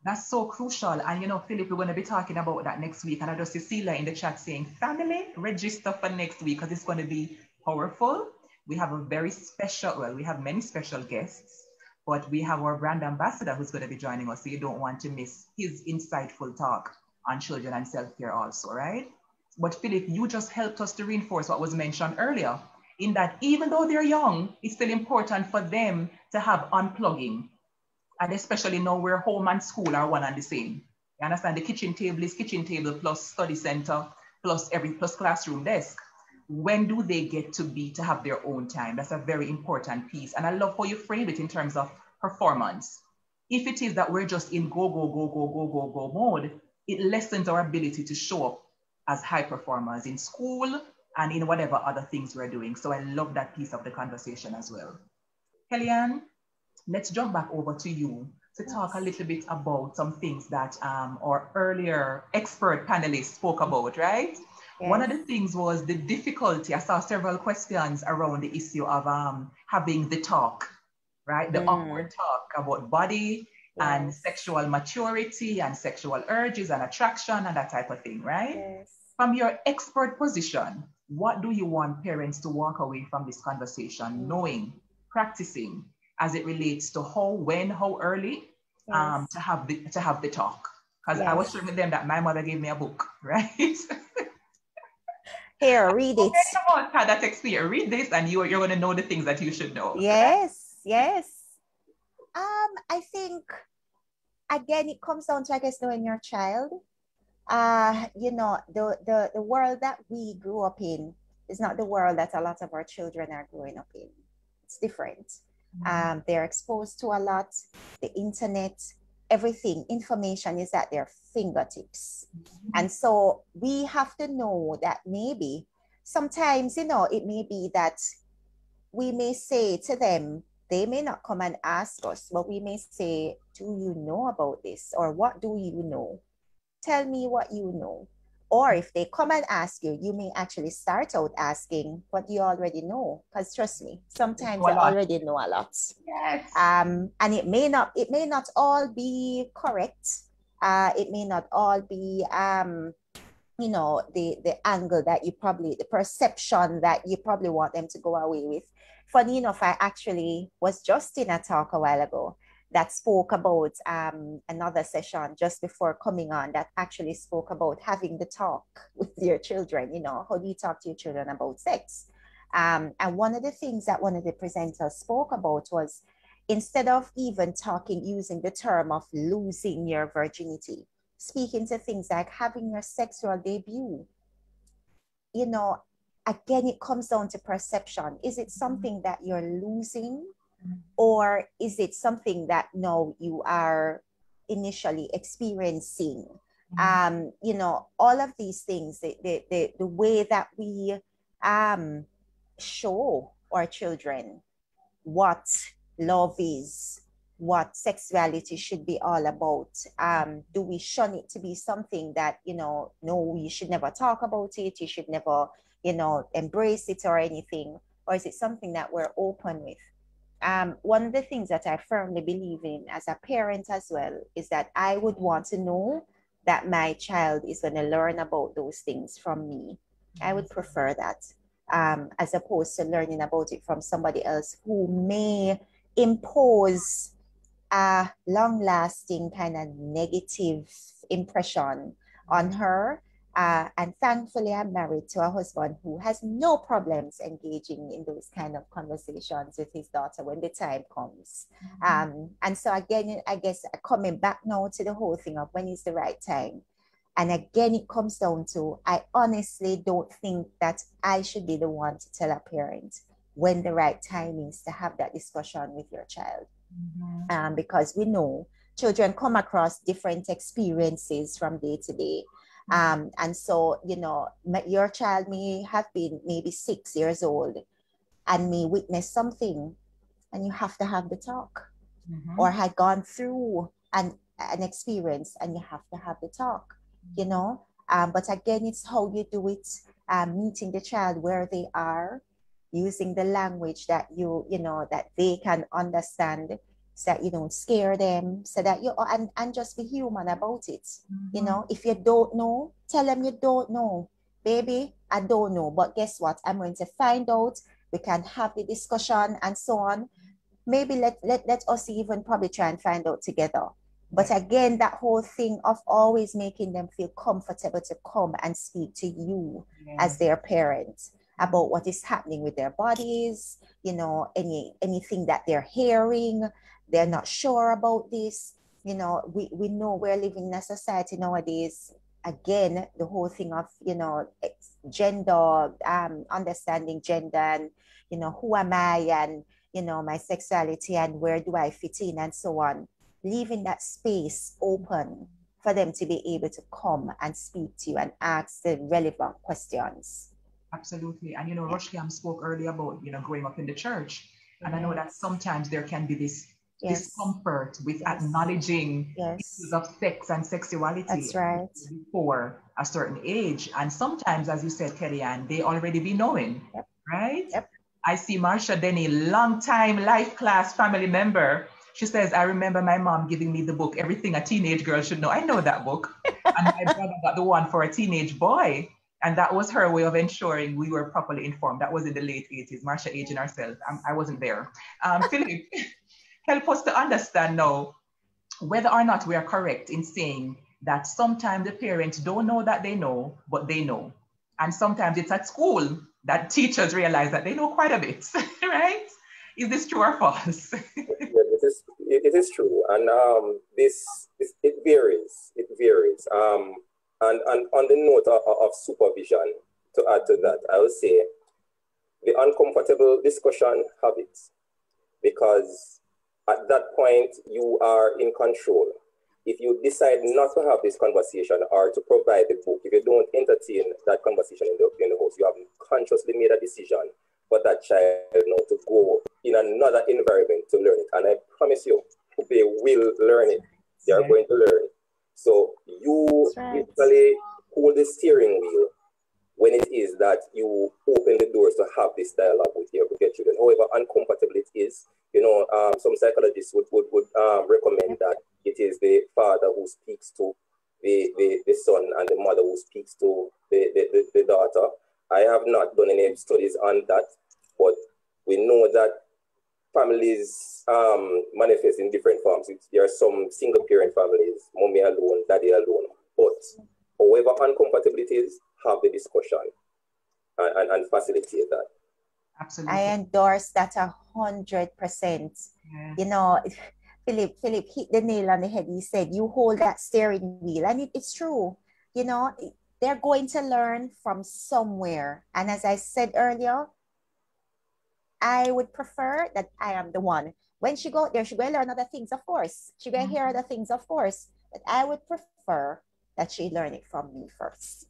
That's so crucial. And you know, Philip, we're going to be talking about that next week. And I just see Celia in the chat saying, family, register for next week because it's going to be powerful. We have a very special, well, we have many special guests, but we have our brand ambassador who's going to be joining us. So you don't want to miss his insightful talk on children and self-care also, right? But Philip, you just helped us to reinforce what was mentioned earlier, in that even though they're young, it's still important for them to have unplugging. And especially now where home and school are one and the same. You understand? The kitchen table is kitchen table plus study center plus classroom desk. When do they get to have their own time? That's a very important piece. And I love how you frame it in terms of performance. If it is that we're just in go mode, it lessens our ability to show up as high performers in school and in whatever other things we're doing. So I love that piece of the conversation as well. Kellyanne, let's jump back over to you to talk a little bit about some things that our earlier expert panelists spoke about, right? Yes. One of the things was the difficulty. I saw several questions around the issue of having the talk, right? The awkward talk about body and sexual maturity and sexual urges and attraction and that type of thing, right? Yes. From your expert position, what do you want parents to walk away from this conversation knowing, practicing, as it relates to how, when, how early to have the talk? Because I was sharing with them that my mother gave me a book, right? Here, read it. Okay, come on, had that experience. Read this, and you're going to know the things that you should know. Yes, yes. I think again it comes down to, I guess, knowing your child. You know, the world that we grew up in is not the world that a lot of our children are growing up in. It's different. They're exposed to a lot, the internet, everything, information is at their fingertips. And so we have to know that maybe sometimes, you know, it may be that we may say to them, they may not come and ask us, but we may say, do you know about this? Or what do you know? Tell me what you know. Or if they come and ask you, you may actually start out asking what you already know. Because trust me, sometimes they already know a lot. Yes. And it may not all be correct. It may not all be you know, the angle that you probably, the perception that you probably want them to go away with. Funny enough, I actually was just in a talk a while ago that spoke about another session just before coming on that actually spoke about having the talk with your children. You know, how do you talk to your children about sex? And one of the things that one of the presenters spoke about was, instead of even using the term of losing your virginity, speaking to things like having your sexual debut. You know, again, it comes down to perception. Is it something that you're losing? Or is it something that no, you are initially experiencing? You know, all of these things, the way that we show our children what love is, what sexuality should be all about. Do we shun it to be something that, you know, no, you should never talk about it, you should never, you know, embrace it or anything? Or is it something that we're open with? One of the things that I firmly believe in as a parent as well is that I would want to know that my child is going to learn about those things from me. I would prefer that, as opposed to learning about it from somebody else who may impose a long-lasting kind of negative impression on her. And thankfully, I'm married to a husband who has no problems engaging in those kind of conversations with his daughter when the time comes. And so again, I guess coming back now to the whole thing of when is the right time. And again, it comes down to, I honestly don't think that I should be the one to tell a parent when the right time is to have that discussion with your child. Because we know children come across different experiences from day to day. And so, you know, your child may have been maybe 6 years old and may witness something, and you have to have the talk, or had gone through an experience and you have to have the talk, you know. But again, it's how you do it, meeting the child where they are, using the language that you know, that they can understand, so that you don't scare them, so that you, and just be human about it. You know, if you don't know, tell them you don't know. Baby, I don't know, but guess what? I'm going to find out. We can have the discussion and so on. Maybe let us even probably try and find out together. But again, that whole thing of always making them feel comfortable to come and speak to you as their parents about what is happening with their bodies, you know, anything that they're hearing, they're not sure about this. You know, we know we're living in a society nowadays, again, the whole thing of, you know, gender, understanding gender, and, you know, who am I, and, you know, my sexuality, and where do I fit in, and so on. Leaving that space open for them to be able to come and speak to you and ask the relevant questions. Absolutely. And, you know, Roshkiam spoke earlier about, you know, growing up in the church. And I know that sometimes there can be this discomfort with acknowledging issues of sex and sexuality before a certain age. And sometimes, as you said, Kellyanne, they already be knowing, right? I see Marsha Denny, long-time life class family member. She says, I remember my mom giving me the book, Everything a Teenage Girl Should Know. I know that book. And my brother got the one for a teenage boy. And that was her way of ensuring we were properly informed. That was in the late 80s. Marsha aging herself. I wasn't there. Philip, help us to understand now whether or not we are correct in saying that sometimes the parents don't know that they know, but they know. And sometimes it's at school that teachers realize that they know quite a bit, right? Is this true or false? It is true. And it varies. It varies. And on the note of supervision, to add to that, I would say the uncomfortable discussion habits, because at that point you are in control. If you decide not to have this conversation or to provide the book, if you don't entertain that conversation in the house, you have consciously made a decision for that child now to go in another environment to learn it. And I promise you, they will learn it. They are going to learn it. So you literally hold the steering wheel when it is that you open the doors to have this dialogue with your children. However uncomfortable it is, you know, some psychologists would recommend that it is the father who speaks to the son and the mother who speaks to the daughter. I have not done any studies on that, but we know that families manifest in different forms. There are some single parent families, mommy alone, daddy alone. But however uncomfortable it is, have the discussion and facilitate that. Absolutely. I endorse that 100%. You know, Philip hit the nail on the head. He said, you hold that steering wheel. And it's true. You know, they're going to learn from somewhere. And as I said earlier, I would prefer that I am the one. When she go out there, she going to learn other things, of course. She going to hear other things, of course. But I would prefer that she learn it from me first,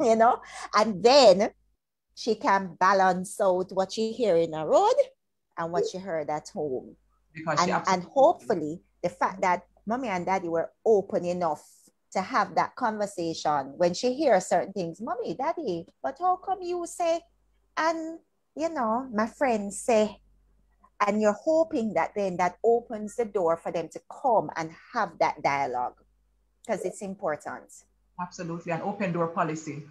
you know? And then she can balance out what she hear in the road and what she heard at home. And hopefully the fact that mommy and daddy were open enough to have that conversation when she hears certain things, mommy, daddy, but how come you say, and you know, my friends say, and you're hoping that then that opens the door for them to come and have that dialogue, because it's important. Absolutely, an open door policy.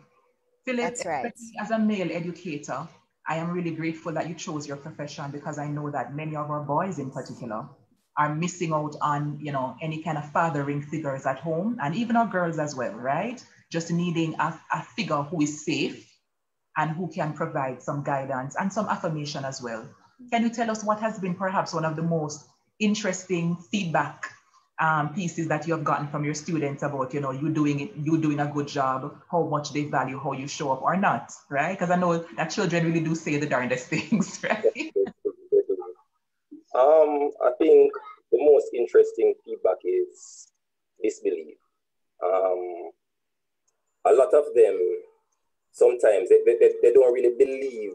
Philip, that's right. As a male educator, I am really grateful that you chose your profession, because I know that many of our boys in particular are missing out on, you know, any kind of fathering figures at home, and even our girls as well, right? Just needing a figure who is safe and who can provide some guidance and some affirmation as well. Can you tell us what has been perhaps one of the most interesting feedback pieces that you have gotten from your students about, you know, you doing a good job, how much they value how you show up or not, right? Because I know that children really do say the darndest things, right? I think the most interesting feedback is disbelief. A lot of them, sometimes they don't really believe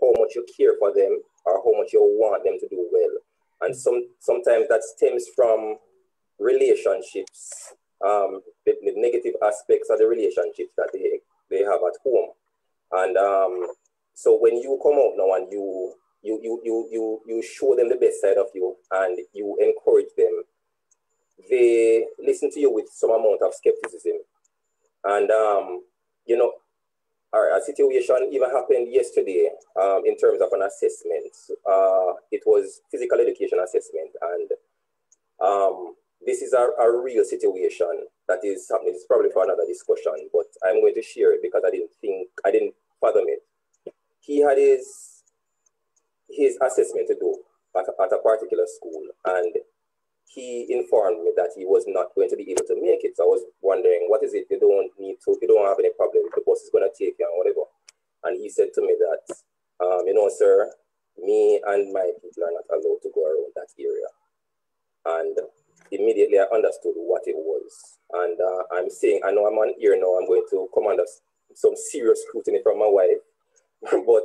how much you care for them or how much you want them to do well. And sometimes that stems from relationships, the negative aspects of the relationships that they have at home. And so when you come out now and you show them the best side of you and you encourage them, they listen to you with some amount of skepticism. And, you know, a situation even happened yesterday in terms of an assessment. It was physical education assessment. And this is a real situation that is happening. It's probably for another discussion, but I'm going to share it because I didn't fathom it. He had his assessment to do at a particular school, and he informed me that he was not going to be able to make it. So I was wondering, what is it? You don't have any problem. The bus is going to take you and whatever. And he said to me that, you know, sir, me and my people are not allowed to go around that area. And immediately I understood what it was. And I'm saying, I know I'm on here now, I'm going to come under some serious scrutiny from my wife. But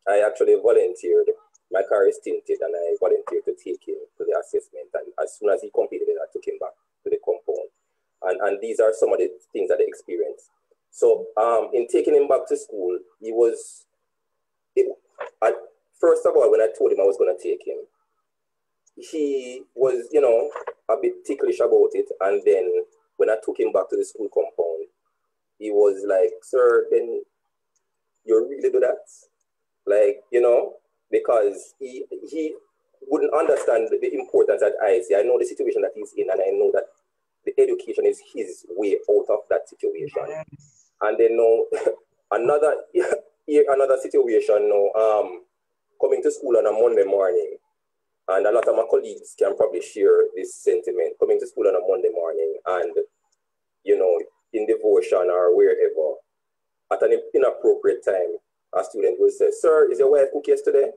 I actually volunteered. My car is tinted, and I volunteered to take him to the assessment. And as soon as he completed it, I took him back to the compound. And these are some of the things that they experienced. So in taking him back to school, first of all, when I told him I was going to take him, he was, you know, a bit ticklish about it. And then when I took him back to the school compound, he was like, sir, then you really do that? Like, you know, because he wouldn't understand the importance that I see. I know the situation that he's in, and I know that the education is his way out of that situation. Yes. And then now, another situation now, coming to school on a Monday morning, and a lot of my colleagues can probably share this sentiment, coming to school on a Monday morning and, you know, in devotion or wherever, at an inappropriate time, a student will say, sir, is your wife cook yesterday?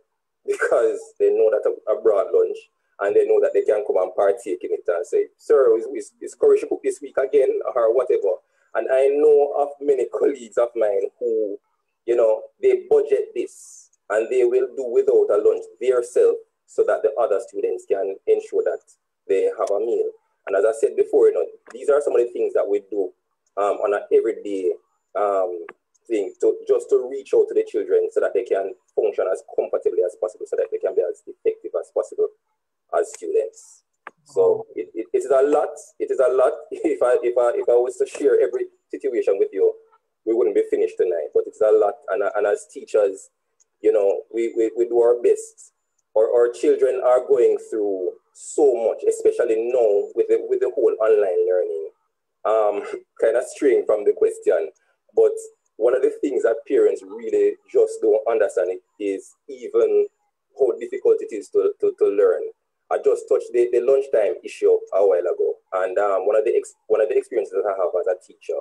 Because they know that I brought lunch, and they know that they can come and partake in it and say, sir, is curry cook this week again or whatever. And I know of many colleagues of mine who, you know, they budget this and they will do without a lunch themselves so that the other students can ensure that they have a meal. And as I said before, you know, these are some of the things that we do on an everyday thing to reach out to the children so that they can function as comfortably as possible, so that they can be as effective as possible as students. So it is a lot. It is a lot. If I was to share every situation with you, we wouldn't be finished tonight. But it's a lot, and as teachers, you know, we do our best. Our children are going through so much, especially now with the whole online learning. Kind of straying from the question, but one of the things that parents really just don't understand is even how difficult it is to learn. I just touched the lunchtime issue a while ago, and one of the experiences that I have as a teacher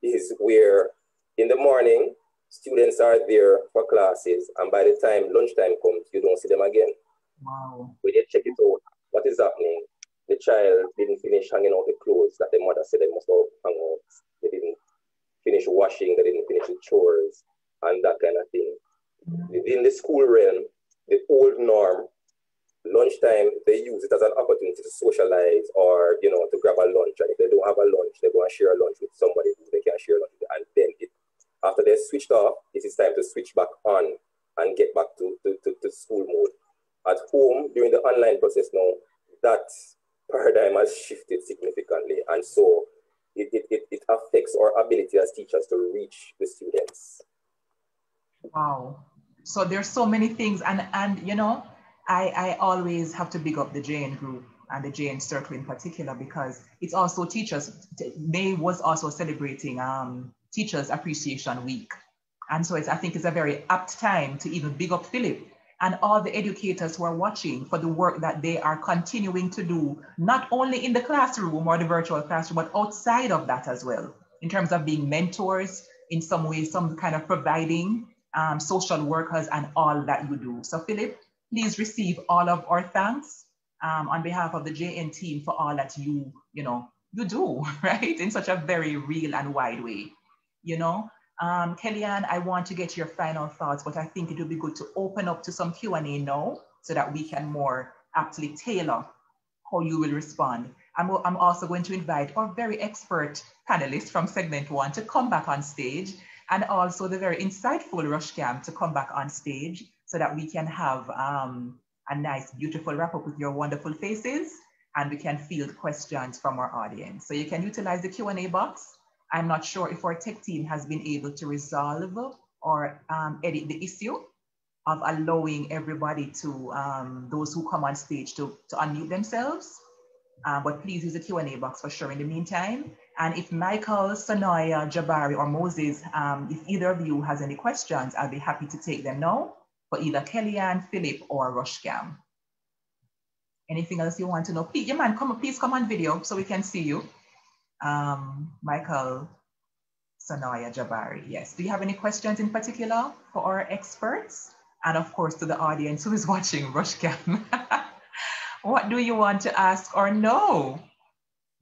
is where in the morning students are there for classes, and by the time lunchtime comes, you don't see them again. Wow. When you check it out, what is happening? The child didn't finish hanging out the clothes that the mother said they must all hang out. They didn't finish washing, they didn't finish the chores, and that kind of thing. Within the school realm, the old norm, lunchtime, they use it as an opportunity to socialize or, you know, to grab a lunch. And if they don't have a lunch, they go and share a lunch with somebody who they can share lunch with. And then after they're switched off, it is time to switch back on and get back to school mode. At home, during the online process now, that paradigm has shifted significantly. And so it affects our ability as teachers to reach the students. Wow. So there's so many things. And you know, I always have to big up the JN group. and the JN Circle in particular, because it's also teachers. May was also celebrating Teachers Appreciation Week. And so I think it's a very apt time to even big up Philip and all the educators who are watching for the work that they are continuing to do, not only in the classroom or the virtual classroom, but outside of that as well, in terms of being mentors, in some way, some kind of providing social workers and all that you do. So Philip, please receive all of our thanks on behalf of the JN team for all that you do, right? In such a very real and wide way, Kellyanne, I want to get your final thoughts, but I think it would be good to open up to some Q&A now so that we can more aptly tailor how you will respond. I'm also going to invite our very expert panelists from segment 1 to come back on stage, and also the very insightful Rushcam to come back on stage so that we can have a nice, beautiful wrap up with your wonderful faces, and we can field questions from our audience. So you can utilize the Q&A box. I'm not sure if our tech team has been able to resolve or edit the issue of allowing everybody to, those who come on stage to unmute themselves. But please use the Q&A box for sure in the meantime. And if Michael, Sonoya, Jabari, or Moses, if either of you has any questions, I'll be happy to take them now for either Kellyanne, Philip, or Rushcam. Anything else you want to know? Please, please come on video so we can see you. Michael, Sonoya, Jabari, yes. Do you have any questions in particular for our experts? And of course, to the audience who is watching Rushcam. What do you want to ask or know?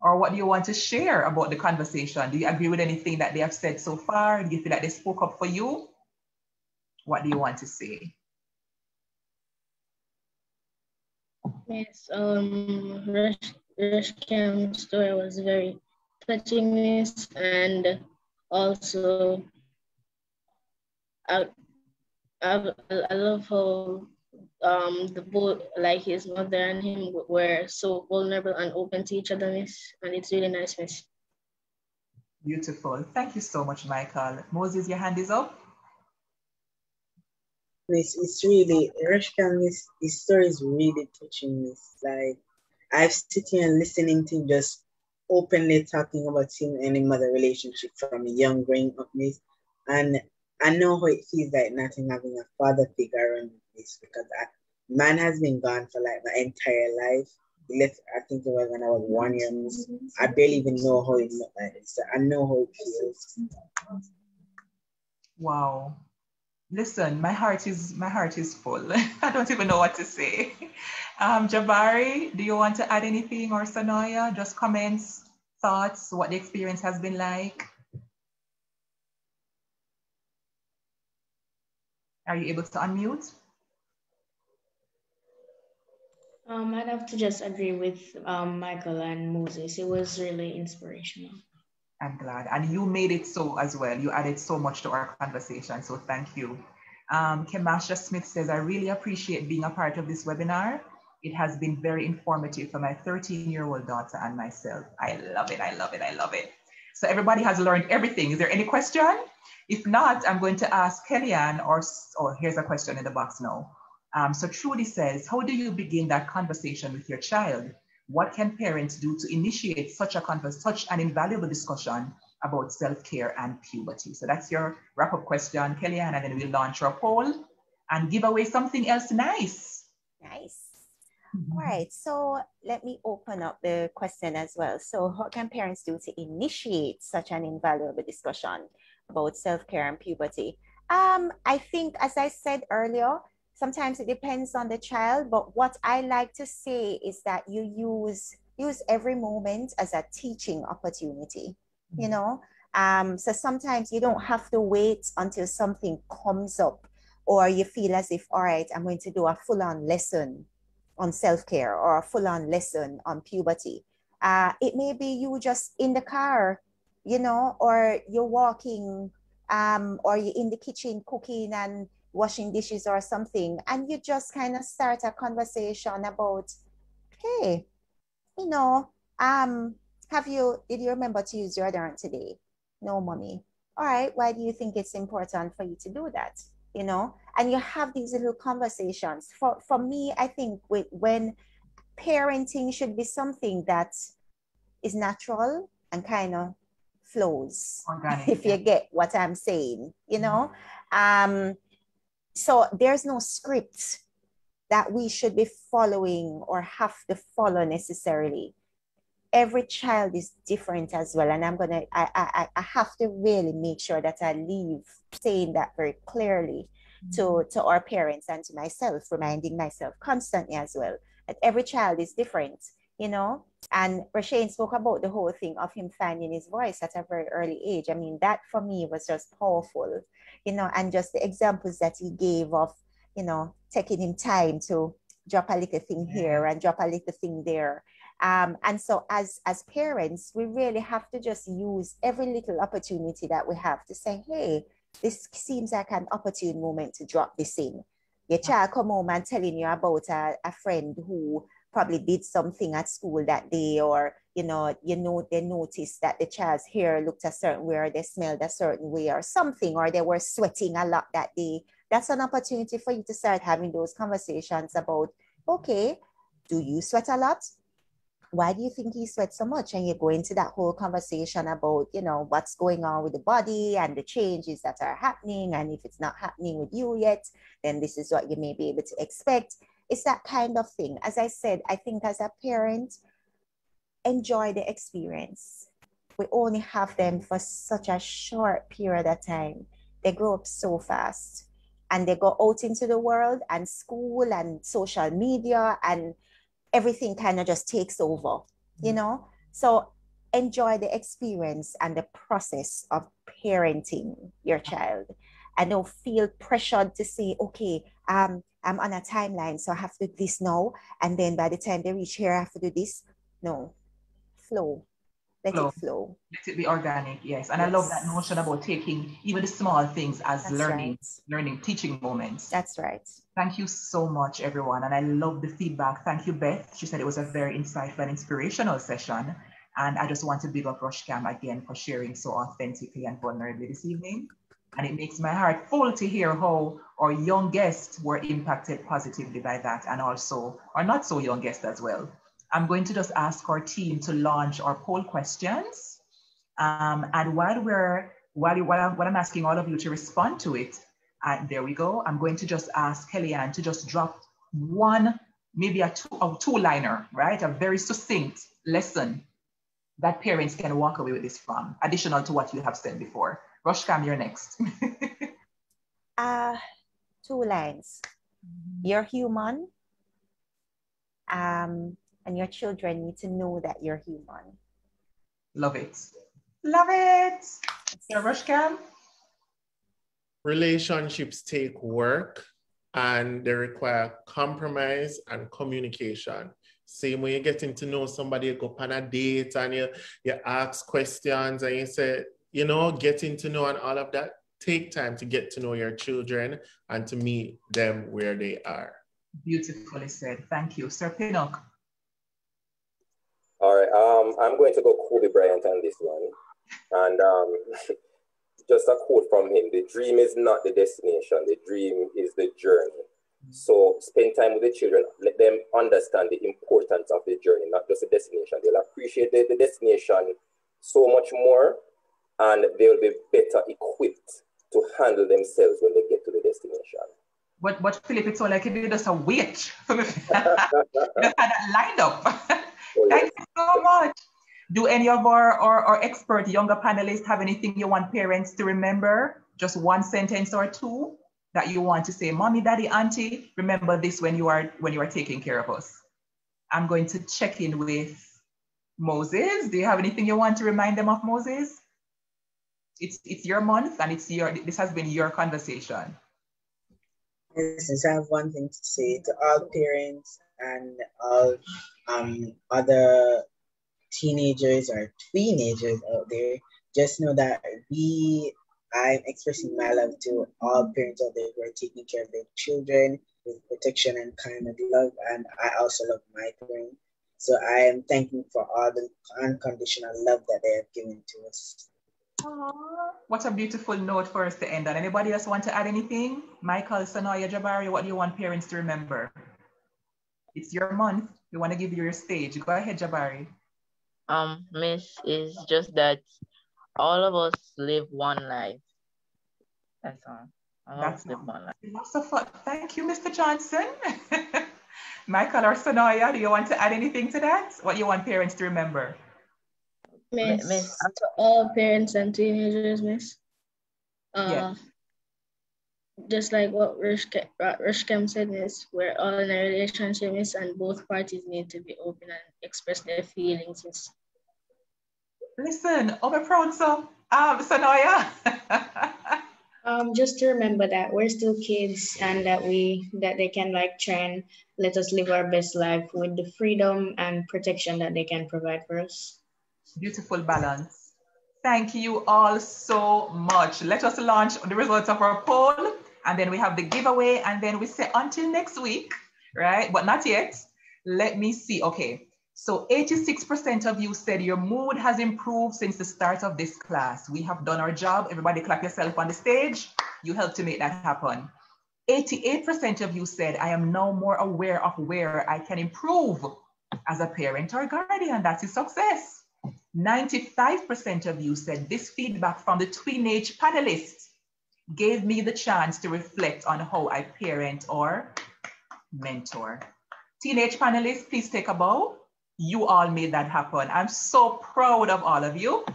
Or what do you want to share about the conversation? Do you agree with anything that they have said so far? Do you feel like they spoke up for you? What do you want to say? Yes, Rushcam's story was very touching me, and also I love how the both, like his mother and him, were so vulnerable and open to each other, miss, and it's really nice, miss. Beautiful. Thank you so much, Michael. Moses, your hand is up. Miss, it's really, Rushcam, his story is really touching, Miss. Like, I've sitting here and listening to him just openly talking about him and his mother relationship from a young growing up, Miss. And I know how it feels like not having a father figure around this, because man has been gone for like my entire life. I think it was when I was 1 year, Miss. I barely even know how it looked like this. So I know how it feels. Wow. Listen, my heart is full. I don't even know what to say. Jabari, do you want to add anything, or Sonoya? Just comments, thoughts, what the experience has been like? Are you able to unmute? I'd have to just agree with Michael and Moses. It was really inspirational. I'm glad. And you made it so as well. You added so much to our conversation. So thank you. Kemasha Smith says, I really appreciate being a part of this webinar. It has been very informative for my 13-year-old daughter and myself. I love it. I love it. I love it. So everybody has learned everything. Is there any question? If not, I'm going to ask Kellyanne, or here's a question in the box now. So Trudy says, how do you begin that conversation with your child? What can parents do to initiate such an invaluable discussion about self-care and puberty? So that's your wrap-up question, Kellyanne, and then we'll launch our poll and give away something else nice. Nice. All right, so let me open up the question as well. So what can parents do to initiate such an invaluable discussion about self-care and puberty? I think, as I said earlier, sometimes it depends on the child, but what I like to say is that you use every moment as a teaching opportunity, you know? So sometimes you don't have to wait until something comes up or you feel as if, all right, I'm going to do a full-on lesson on self-care or a full-on lesson on puberty. It may be you just in the car, you know, or you're walking, or you're in the kitchen cooking and washing dishes or something, and you just kind of start a conversation about, hey, you know, did you remember to use deodorant today? No, mommy. All right, why do you think it's important for you to do that? You know, and you have these little conversations. For me, I think when parenting should be something that is natural and kind of flows. Organic, if you get what I'm saying, you know. So there's no script that we should be following or have to follow necessarily. Every child is different as well. And I have to really make sure that I leave saying that very clearly to our parents and to myself, reminding myself constantly as well, that every child is different, you know. And Rashane spoke about the whole thing of him finding his voice at a very early age. I mean, that for me was just powerful, you know, and just the examples that he gave of, you know, taking him time to drop a little thing here and drop a little thing there. And so as parents, we really have to just use every little opportunity that we have to say, hey, this seems like an opportune moment to drop this in. Your child come home and telling you about a friend who probably did something at school that day, or, you know, they noticed that the child's hair looked a certain way, or they smelled a certain way or something, or they were sweating a lot that day. That's an opportunity for you to start having those conversations about, okay, do you sweat a lot? Why do you think you sweat so much? And you go into that whole conversation about, you know, what's going on with the body and the changes that are happening. And if it's not happening with you yet, then this is what you may be able to expect. It's that kind of thing. As I said, I think as a parent, enjoy the experience. We only have them for such a short period of time. They grow up so fast and they go out into the world and school and social media and everything kind of just takes over, you know? So enjoy the experience and the process of parenting your child. And don't feel pressured to say, okay, I'm on a timeline, so I have to do this now. And then by the time they reach here, I have to do this. No, flow. Let it flow. Let it be organic, yes. And I love that notion about taking even the small things as learning, teaching moments. That's right. Thank you so much, everyone. And I love the feedback. Thank you, Beth. She said it was a very insightful and inspirational session. And I just want to big up Rushcam again for sharing so authentically and vulnerably this evening. And it makes my heart full to hear how our young guests were impacted positively by that, and also our not so young guests as well. I'm going to just ask our team to launch our poll questions. And while I'm asking all of you to respond to it, there we go. I'm going to just ask Kellyanne to just drop one, maybe a two-liner, right? A very succinct lesson that parents can walk away with this from, additional to what you have said before. Rushcam, you're next. 2 lines. You're human. And your children need to know that you're human. Love it. Love it. So Rushcam? Relationships take work and they require compromise and communication. Same way you're getting to know somebody, you go on a date and you ask questions and you say, you know, getting to know and all of that. Take time to get to know your children and to meet them where they are. Beautifully said. Thank you. Sir Pinnock. All right, I'm going to go Kobe Bryant on this one. And just a quote from him: the dream is not the destination, the dream is the journey. So spend time with the children, let them understand the importance of the journey, not just the destination. They'll appreciate the destination so much more, and they'll be better equipped to handle themselves when they get to the destination. But Philip, it's all like if you just a wait for me. You just had that lined up. Oh, yes. Thank you so much. Do any of our expert younger panelists have anything you want parents to remember? Just one sentence or two that you want to say, Mommy, Daddy, Auntie, remember this when you are taking care of us. I'm going to check in with Moses. Do you have anything you want to remind them of, Moses? It's your month and this has been your conversation. Yes, I have one thing to say to all parents and all other teenagers or teenagers out there. Just know that I'm expressing my love to all parents out there who are taking care of their children with protection and kind of love. And I also love my parents. So I am thankful for all the unconditional love that they have given to us. Aww, what a beautiful note for us to end on. Anybody else want to add anything? Michael, Sanoya, Jabari, what do you want parents to remember? It's your month. You want to give you your stage. Go ahead, Jabari. Miss, is just that all of us live one life. That's all. All of us That's live one life. philosopher. Thank you, Mr. Johnson. Michael or Sonoya, do you want to add anything to that? What you want parents to remember? Miss, To all parents and teenagers, Miss. Yes. Just like what Rishkem said, Miss, we're all in a relationship, Miss, and both parties need to be open and express their feelings, Miss. Listen, I'm proud, so Sonoya. Just to remember that we're still kids and that they can like try and let us live our best life with the freedom and protection that they can provide for us. Beautiful balance. Thank you all so much. Let us launch the results of our poll, and then we have the giveaway, and then we say until next week, right? But not yet. Let me see. Okay. So 86% of you said your mood has improved since the start of this class. We have done our job. Everybody clap yourself on the stage. You helped to make that happen. 88% of you said, I am now more aware of where I can improve as a parent or guardian. That's a success. 95% of you said this feedback from the teenage panelists gave me the chance to reflect on how I parent or mentor. Teenage panelists, please take a bow. You all made that happen. I'm so proud of all of you.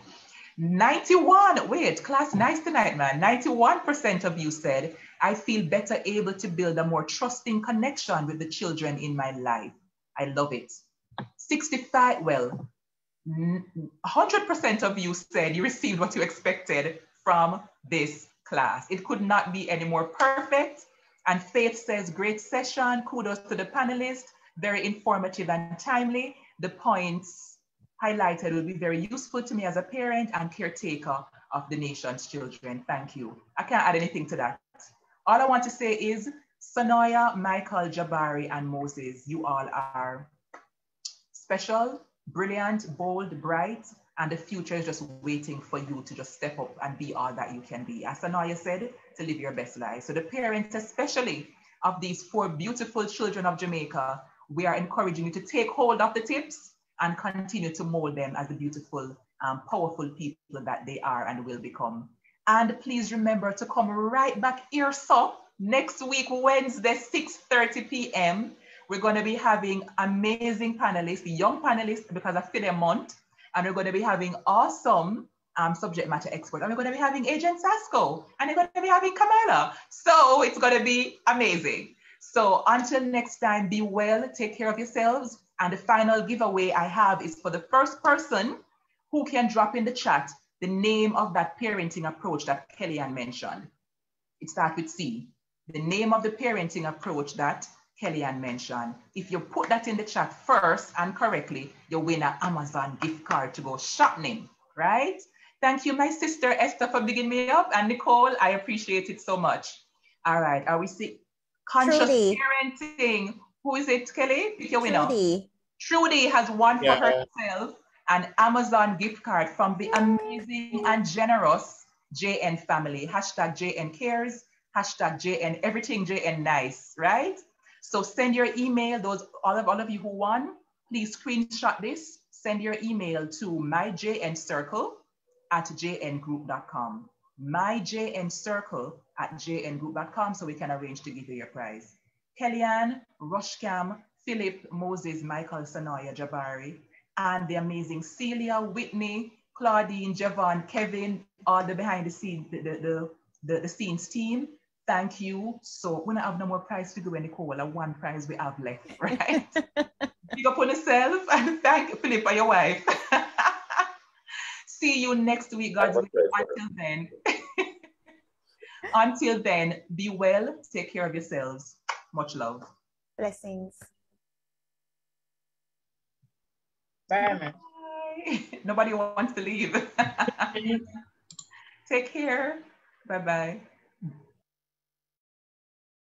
91, wait, class nice tonight, man. 91% of you said, I feel better able to build a more trusting connection with the children in my life. I love it. 65, well, 100% of you said you received what you expected from this class. It could not be any more perfect. And Faith says, great session. Kudos to the panelists. Very informative and timely. The points highlighted will be very useful to me as a parent and caretaker of the nation's children. Thank you. I can't add anything to that. All I want to say is, Sonoya, Michael, Jabari, and Moses, you all are special, brilliant, bold, bright, and the future is just waiting for you to just step up and be all that you can be. As Sonoya said, to live your best life. So the parents, especially of these 4 beautiful children of Jamaica, we are encouraging you to take hold of the tips and continue to mold them as the beautiful, powerful people that they are and will become. And please remember to come right back here, so next week, Wednesday, 6:30 p.m. We're going to be having amazing panelists, young panelists, because of Fidel Month, and we're going to be having awesome subject matter experts. And we're going to be having Agent Sasko, and we're going to be having Kamala. So it's going to be amazing. So until next time, be well, take care of yourselves. And the final giveaway I have is for the first person who can drop in the chat the name of that parenting approach that Kellyanne mentioned. It starts with C. The name of the parenting approach that Kellyanne mentioned. If you put that in the chat first and correctly, you win an Amazon gift card to go shopping, right? Thank you, my sister Esther, for bigging me up, and Nicole, I appreciate it so much. All right, are we see conscious Trudy. parenting? Who is it, Kelly? Pick your winner. Trudy. Trudy has won for herself an Amazon gift card from the amazing and generous JN family. Hashtag JN cares, hashtag JN everything JN nice, right? So send your email, all of you who won, please screenshot this, send your email to myjncircle@jngroup.com. myjncircle@jngroup.com so we can arrange to give you your prize. Kellyanne, Rushcam, Philip, Moses, Michael, Sonoya, Jabari, and the amazing Celia, Whitney, Claudine, Javon, Kevin, all the behind the scenes, the scenes team. Thank you. So we don't have no more prize to do, Nicole. One prize we have left, right? Big up on yourself and thank Philip and your wife. See you next week, God's willing. Until then, until then, be well, take care of yourselves. Much love. Blessings. Bye. Nobody wants to leave. Take care. Bye-bye.